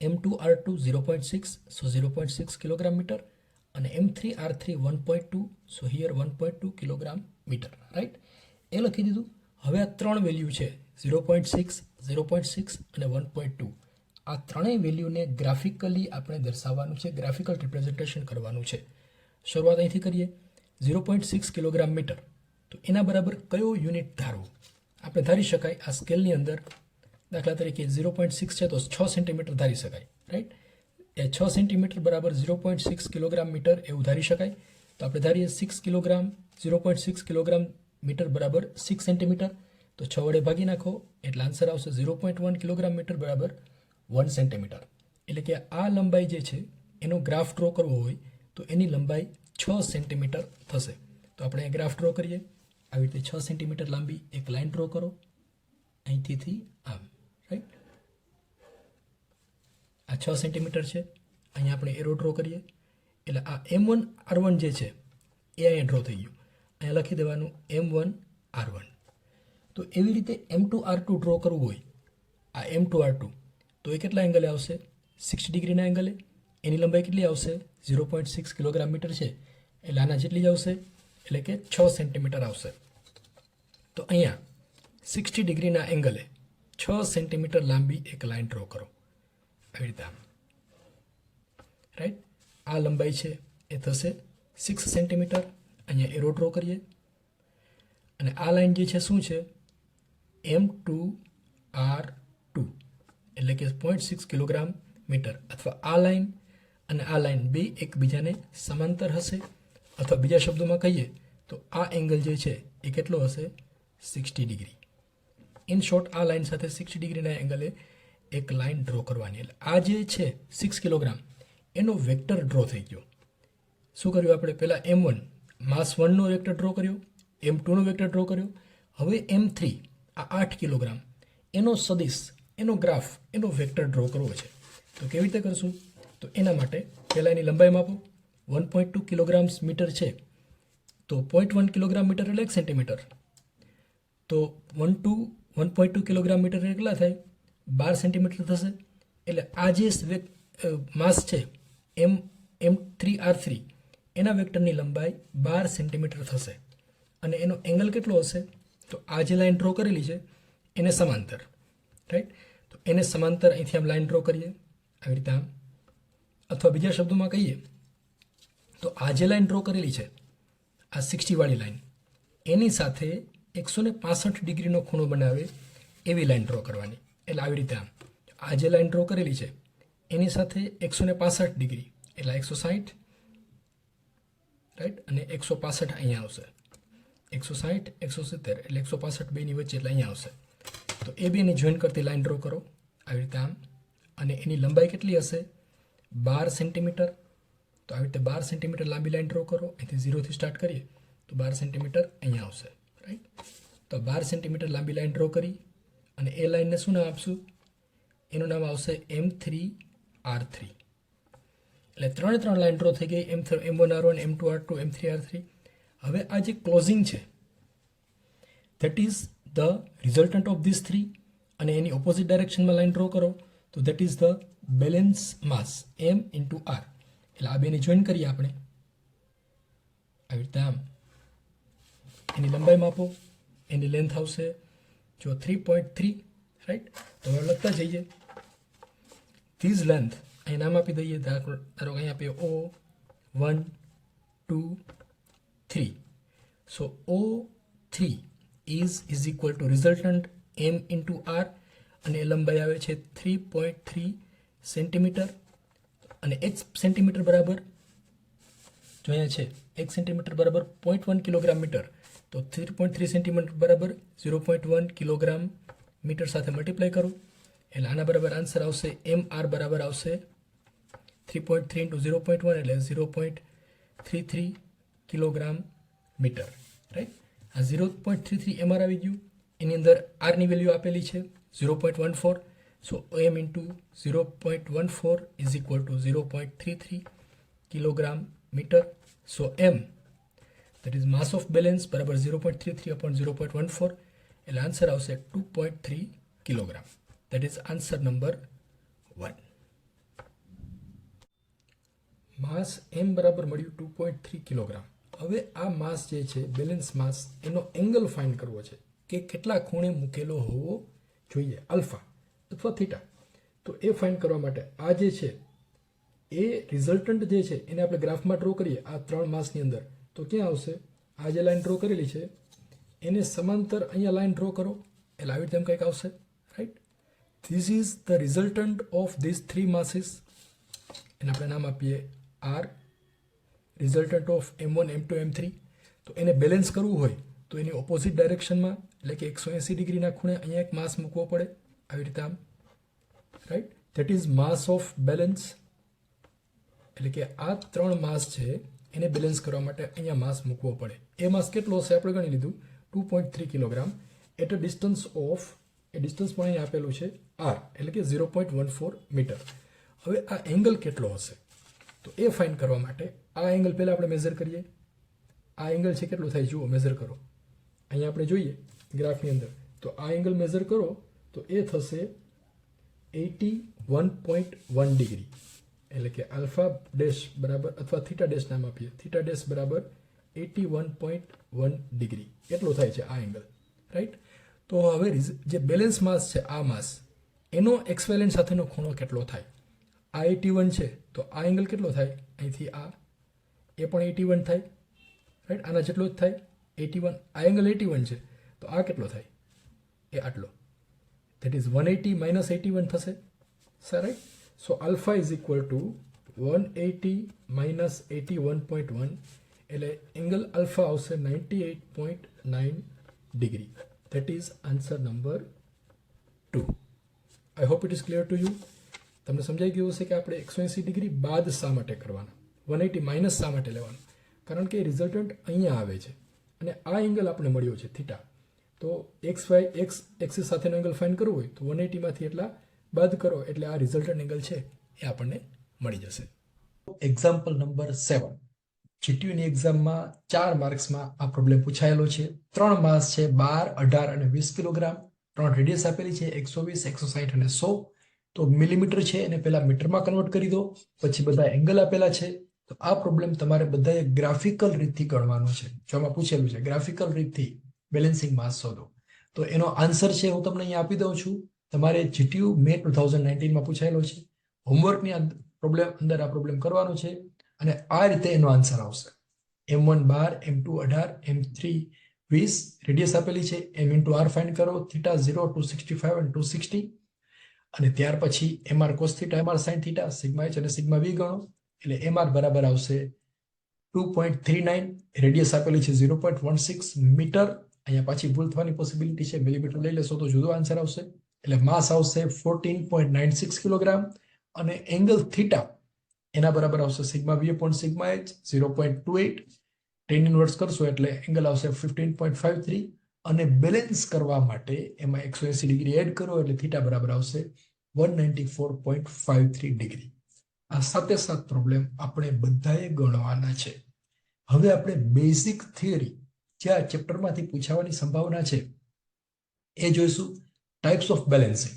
m2 r2 0.6, so 0.6 kilogram metre, અને m3 r3 1.2, so here 1.2 kilogram metre, right. એ લખી દીધું. હવે આ ત્રણ વેલ્યુ છે 0.6, 0.6 અને 1.2. આ ત્રણેય વેલ્યુને ગ્રાફિકલી આપણે દર્શાવવાનું છે, ગ્રાફિકલ રિપ્રેઝન્ટેશન કરવાનું છે. શરૂઆત અહીંથી કરીએ. 0.6 કિલોગ્રામ મીટર, તો એના બરાબર કયો યુનિટ ધારવું? આપણે ધારી શકાય આ સ્કેલની અંદર, દાખલા તરીકે 0.6 છે તો 6 સેન્ટીમીટર ધારી શકાય, રાઈટ. એ 6 સેન્ટીમીટર બરાબર 0.6 કિલોગ્રામ મીટર એવું ધારી શકાય. તો આપણે ધારીએ 6 કિલોગ્રામ, 0.6 કિલોગ્રામ મીટર બરાબર 6 સેન્ટીમીટર, તો 6 વડે ભાગી નાખો એટલે આન્સર આવશે 0.1 કિલોગ્રામ મીટર બરાબર 1 સેન્ટીમીટર. એટલે કે આ લંબાઈ જે છે એનો ગ્રાફ ડ્રો કરવો હોય તો એની લંબાઈ 6 સેન્ટીમીટર થશે. તો આપણે ગ્રાફ ડ્રો કરીએ. આવી રીતે 6 સેન્ટીમીટર લાંબી એક લાઈન ડ્રો કરો અહીંથી આમ, રાઈટ. આ 6 સેન્ટીમીટર છે. અહીંયા આપણે એરો ડ્રો કરીએ એટલે આ M1R1 જે છે એ અહીંયા ડ્રો થઈ ગયું. અહીંયા લખી દેવાનું M1R1. તો એવી રીતે M2R2 ડ્રો કરવું હોય, આ M2R2, તો એ કેટલા એંગલે આવશે? 60 ડિગ્રીના એંગલે. એની લંબાઈ કેટલી આવશે? 0.6 કિલોગ્રામ મીટર છે એટલે આના જેટલી જ આવશે, એટલે કે 6 સેન્ટીમીટર આવશે. તો અહીંયા 60 ડિગ્રીના એંગલે 6 સેન્ટીમીટર લાંબી એક લાઈન ડ્રો કરો આવી રીતે આમ, રાઈટ. આ લંબાઈ છે એ થશે 6 સેન્ટીમીટર. અહીંયા એરો ડ્રો કરીએ અને આ લાઈન જે છે શું છે? M2R2 એટલે કે 0.6 કિલોગ્રામ મીટર. અથવા આ લાઈન અને આ લાઈન બે એકબીજાને સમાંતર હશે, અથવા બીજા શબ્દોમાં કહીએ તો આ એંગલ જે છે એ કેટલો હશે? 60 ડિગ્રી. ઇન શોર્ટ, આ લાઈન સાથે 60 ડિગ્રીના એંગલે એક લાઈન ડ્રો કરવાની. એટલે આ જે છે 6 કિલોગ્રામ એનો વેક્ટર ડ્રો થઈ ગયો. શું કર્યું આપણે? પહેલાં M1 માસ 1નો વેક્ટર ડ્રો કર્યો, M2નો વેક્ટર ડ્રો કર્યો. હવે M3 આ 8 કિલોગ્રામ એનો સદિશ, એનો ગ્રાફ, એનો વેક્ટર ડ્રો કરવો છે. તો કેવી રીતે કરશું? તો એના માટે પહેલાં એની લંબાઈ માપો. 1.2 કિલોગ્રામ મીટર છે તો 0.1 કિલોગ્રામ મીટર એટલે 1 સેન્ટીમીટર. તો 1.2 કિલોગ્રામ મીટર કેટલા થાય? 12 સેન્ટીમીટર થશે. એટલે આ જે માસ છે M3R3 એના વેક્ટરની લંબાઈ 12 સેન્ટીમીટર થશે. અને એનો એંગલ કેટલો હશે? તો આ જે લાઈન ડ્રો કરેલી છે એને સમાંતર, રાઈટ. તો એને સમાંતર અહીંથી આમ લાઈન ડ્રો કરીએ આવી રીતે આમ. અથવા બીજા શબ્દોમાં કહીએ તો આ જે લાઈન ડ્રો કરેલી છે આ 60 વાળી લાઈન, એની સાથે 165 ડિગ્રીનો ખૂણો બનાવે એવી લાઈન ડ્રો કરવાની. એટલે આવી રીતે આમ આ જે લાઈન ડ્રો કરેલી છે એની સાથે 165 ડિગ્રી એટલે 160, રાઈટ. અને 165 અહીંયા આવશે. 160, 170 એટલે 165 બેની વચ્ચે એટલે અહીંયા આવશે. તો એ બેની જોઈન કરતી લાઈન ડ્રો કરો આવી રીતે આમ. અને એની લંબાઈ કેટલી હશે? 12 સેન્ટીમીટર. તો આવી રીતે 12 સેન્ટીમીટર લાંબી લાઈન ડ્રો કરો. અહીંથી 0થી સ્ટાર્ટ કરીએ તો 12 સેન્ટીમીટર અહીંયા આવશે, રાઈટ. તો 12 સેન્ટીમીટર લાંબી લાઈન ડ્રો કરી અને એ લાઈનને શું નામ આપશું? એનું નામ આવશે M3R3. એટલે 3 લાઈન ડ્રો થઈ ગઈ. M1R1, M2R2, M3R3. હવે આ જે ક્લોઝિંગ છે that is the resultant of this 3. અને એની ઓપોઝિટ ડાયરેક્શનમાં લાઈન ડ્રો કરો તો that is the balance mass M into R. એટલે આ બેને જોઈન કરીએ આપણે આવી રીતે આમ. એની લંબાઈ માપો. એની લેન્થ આવશે જો 3.3, રાઈટ. તો હવે લખતા જઈએ. ધીઝ લેન્થ અહીં નામ આપી દઈએ. ધારો કે અહીં આપીએ O1, 2, 3. So O3 is equal to resultant M into R. અને એ લંબાઈ આવે છે 3.3 સેન્ટીમીટર. અને 1 સેન્ટીમીટર બરાબર જો અહીંયા છે 1 સેન્ટીમીટર બરાબર 0.1 કિલોગ્રામ મીટર. તો 3.3 સેન્ટીમીટર બરાબર 0.1 કિલોગ્રામ મીટર સાથે મલ્ટીપ્લાય કરો એટલે આના બરાબર આન્સર આવશે MR બરાબર આવશે 3.3 into 0.1 એટલે 0.33 કિલોગ્રામ મીટર, રાઈટ. આ 0.33 MR આવી ગયું. એની અંદર આરની વેલ્યુ આપેલી છે 0.14. So M into 0.14 is equal to 0.33 kilogram metre. So M that is mass of balance બરાબર 0.33 upon 0.14 એટલે આન્સર આવશે 2.3 kilogram. that is answer number 1. Mass M બરાબર મળ્યું 2.3 કિલોગ્રામ. હવે આ માસ જે છે બેલેન્સ માસ એનો એંગલ ફાઇન્ડ કરવો છે કે કેટલા ખૂણે મૂકેલો હોવો જોઈએ, આલ્ફા અથવા થીટા. તો એ ફાઇન્ડ કરવા માટે આ જે છે એ રિઝલ્ટન્ટ જે છે એને આપણે ગ્રાફમાં ડ્રો કરીએ આ 3 માસની અંદર. તો ક્યાં આવશે? આ જે લાઈન ડ્રો કરેલી છે એને સમાંતર અહીંયા લાઈન ડ્રો કરો એટલે આવી રીતે કંઈક આવશે, right. This is the resultant of this 3 masses. એને આપણે નામ આપીએ R. Resultant of M1, M2, M3. તો એને બેલેન્સ કરવું હોય તો એની ઓપોઝિટ ડાયરેક્શનમાં એટલે કે 180 ડિગ્રીના ખૂણે અહીંયા એક માસ મૂકવો પડે આવી રીતે આમ, right. That is mass of balance. એટલે કે આ 3 માસ છે એને બેલેન્સ કરવા માટે અહીંયા માસ મૂકવો પડે. એ માસ કેટલો હશે આપણે ગણી લીધું 2.3 kilogram at a distance of, એ ડિસ્ટન્સ પણ અહીં આપેલું છે r, એટલે કે 0.14 મીટર. હવે આ એંગલ કેટલો હશે તો એ ફાઇન્ડ કરવા માટે આ એંગલ પહેલાં આપણે મેઝર કરીએ. આ એંગલ છે કેટલું થાય જુઓ, મેઝર કરો. અહીંયા આપણે જોઈએ ગ્રાફની અંદર તો આ એંગલ મેઝર કરો તો એ થશે 81.1 ડિગ્રી. એટલે કે આલ્ફા ડેશ બરાબર અથવા થીટા ડેશ નામ આપીએ, થીટા ડેશ બરાબર 81.1 ડિગ્રી એટલો થાય છે આ એંગલ, રાઈટ. તો હવે જે બેલેન્સ માસ છે આ માસ એનો એક્સવેલેન્ટ સાથેનો ખૂણો કેટલો થાય. આ 81 છે તો આ એંગલ કેટલો થાય, અહીંથી આ એ પણ 81 થાય, રાઈટ. આના જેટલો જ થાય 81. આ એંગલ 81 છે તો આ કેટલો થાય, એ આટલો, ધેટ ઇઝ 180 માઇનસ 81 થશે, right. So alpha is equal two 180 minus 81.1 એટલે એંગલ આલ્ફા આવશે 98.9 degree. That is answer number 2. I hope it is clear to you. તમને સમજાઈ ગયું હશે કે આપણે 180 ડિગ્રી બાદ શા માટે કરવાના, 180 માઇનસ શા માટે લેવાનું, કારણ કે રિઝલ્ટન્ટ અહીંયા આવે છે અને આ એંગલ આપણે મળ્યો છે થીટા. તો એક્સ એક્સિસ સાથેનો એંગલ ફાઇન્ડ કરવો હોય તો 180 માંથી એટલા બાદ કરો એટલે આ રિઝલ્ટન્ટ એંગલ છે એ આપણને મળી જશે. Example number 7. જીટીયુની એક્ઝામમાં 4 માર્ક્સમાં આ પ્રોબ્લેમ પૂછાયેલો છે. 3 માસ છે 12, 18 અને 20 કિલોગ્રામ. 3 રેડિયસ આપેલી છે 120, 160 અને 100. તો મિલીમીટર છે એને પહેલા મીટરમાં કન્વર્ટ કરી દો, પછી બધા એંગલ આપેલા છે. તો આ પ્રોબ્લેમ તમારે બધાએ ગ્રાફિકલ રીતથી ગણવાનો છે. જો આમાં પૂછેલું છે ગ્રાફિકલ રીતથી બેલેન્સિંગ માસ શોધો, તો એનો આન્સર છે હું તમને અહીંયા આપી દઉં છું. તમારે જીટીયુ મે 2019માં પૂછાયેલો છે. હોમવર્કની પ્રોબ્લેમ અંદર આ પ્રોબ્લેમ કરવાનો છે અને આ રીતે એનો આન્સર આવશે. M1 12, M2 18, M3 20 રેડિયસ આપેલી છે. M ઇન્ટુ R ફાઇન્ડ કરો, થીટા 0, 265 અને 260. અને ત્યાર પછી MR cos theta, MR sin theta, sigma H અને સિગ્મા V ગણો એટલે MR બરાબર આવશે 2.39. રેડિયસ આપેલી છે 0.16 મીટર. અહીંયા પાછી ભૂલ થવાની પોસિબિલિટી છે, મિલીમીટર લઈ લેશો તો જુદો આન્સર આવશે. એટલે માસ આવશે 14.96 કિલોગ્રામ અને એંગલ થીટા એના બરાબર આવશે sigma V upon sigma H 0.28. tan inverse કરશો એટલે એંગલ આવશે 15.53 અને બેલેન્સ કરવા માટે એમાં 180 ડિગ્રી એડ કરો એટલે થીટા બરાબર આવશે 194.53 ડિગ્રી. આ સાતે સાત પ્રોબ્લેમ આપણે બધાએ ગણવાના છે. હવે આપણે બેઝિક થિયરી જે આ ચેપ્ટરમાંથી પૂછાવાની સંભાવના છે એ જોઈશું. Types of balancing.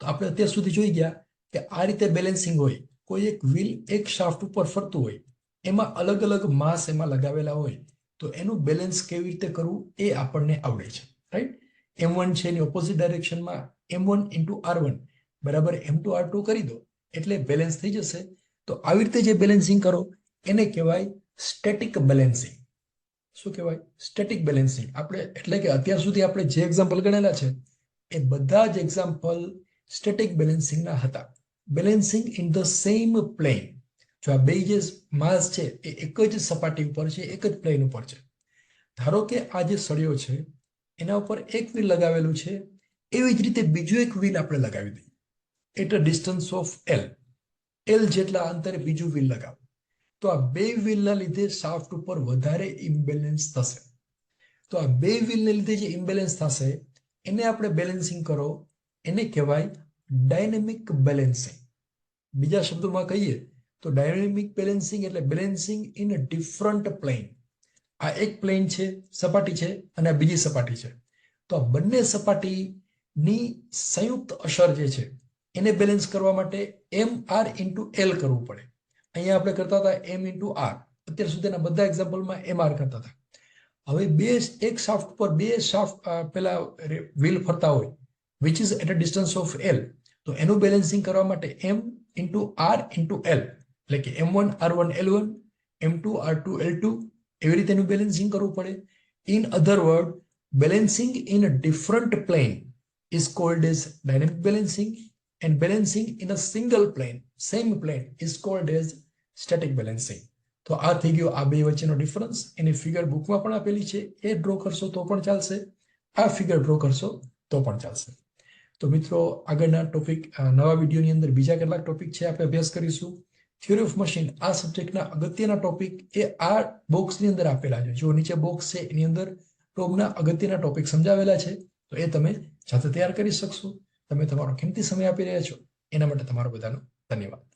તો આપણે અત્યાર સુધી જોઈ ગયા કે આ રીતે બેલેન્સિંગ હોય, કોઈ એક વ્હીલ એક શાફ્ટ ઉપર ફરતું હોય, એમાં અલગ અલગ માસ એમાં લગાવેલા હોય, તો એનું બેલેન્સ કેવી રીતે કરવું એ આપણને આવડે છે, રાઈટ. M1 છે એની ઓપોઝિટ ડાયરેક્શનમાં M1 ઇન્ટુ R1 બરાબર M2 R2 કરી દો એટલે બેલેન્સ થઈ જશે. તો આવી રીતે જે બેલેન્સિંગ કરો એને કહેવાય સ્ટેટિક બેલેન્સિંગ. શું કહેવાય? Static balancing. આપણે એટલે કે અત્યાર સુધી આપણે જે એક્ઝામ્પલ ગણેલા છે એ બધા જ એક્ઝામ્પલ સ્ટેટિક બેલેન્સિંગના હતા. Balancing in the same plane. જો આ બે જે માસ છે એ એક જ સપાટી ઉપર છે, એક જ પ્લેન ઉપર છે. ધારો કે આ જે સળિયો છે એના ઉપર એક વ્હીલ લગાવેલું છે, એવી જ રીતે બીજું એક વ્હીલ આપણે લગાવી દઈએ at a distance of L જેટલા અંતરે બીજું વ્હીલ લગાવો. તો આ બે વ્હીલના લીધે શાફ્ટ ઉપર વધારે ઇમ્બેલેન્સ થશે. તો આ બે વ્હીલને લીધે જે ઇમ્બેલેન્સ થશે એને આપણે બેલેન્સિંગ કરો, એને કહેવાય ડાયનેમિક બેલેન્સિંગ. બીજા શબ્દોમાં કહીએ તો ડાયનેમિક બેલેન્સિંગ એટલે balancing in a different plane. આ એક પ્લેન છે, સપાટી છે, અને આ બીજી સપાટી છે. તો આ બંને સપાટીની સંયુક્ત અસર જે છે એને બેલેન્સ કરવા માટે MR ઇન્ટુ L કરવું પડે. અહીંયા આપણે કરતા હતા M ઇન્ટુ R. અત્યાર સુધીના બધા એક્ઝામ્પલમાં MR કરતા હતા. હવે એક શાફ્ટ પર બે શાફ્ટ પેલા વ્હીલ ફરતા હોય which is at a distance of L, તો એનું બેલેન્સિંગ કરવા માટે M into R into L એટલે કે M1 R1 L1, M2 R2 L2 એવી રીતે એનું બેલેન્સિંગ કરવું પડે. In other word, balancing in a different plane is called as dynamic balancing and balancing in a single plane, same plane, is called as static balancing. તો આ થઈ ગયો આ બે વચ્ચેનો ડિફરન્સ. એની ફિગર બુકમાં પણ આપેલી છે, એ ડ્રો કરશો તો પણ ચાલશે, આ ફિગર ડ્રો કરશો તો પણ ચાલશે. તો મિત્રો આગળના ટોપિક નવા વિડીયોની અંદર બીજા કેટલાક ટોપિક છે આપણે અભ્યાસ કરીશું. થિયરી ઓફ મશીન આ સબ્જેક્ટના અગત્યના ટોપિક એ આ બોક્સની અંદર આપેલા છે. જો નીચે બોક્સ છે એની અંદર ટોપના અગત્યના ટોપિક સમજાવેલા છે, તો એ તમે જાતે તૈયાર કરી શકશો. તમે તમારો કિંમતી સમય આપી રહ્યા છો એના માટે તમારો બધાનો ધન્યવાદ.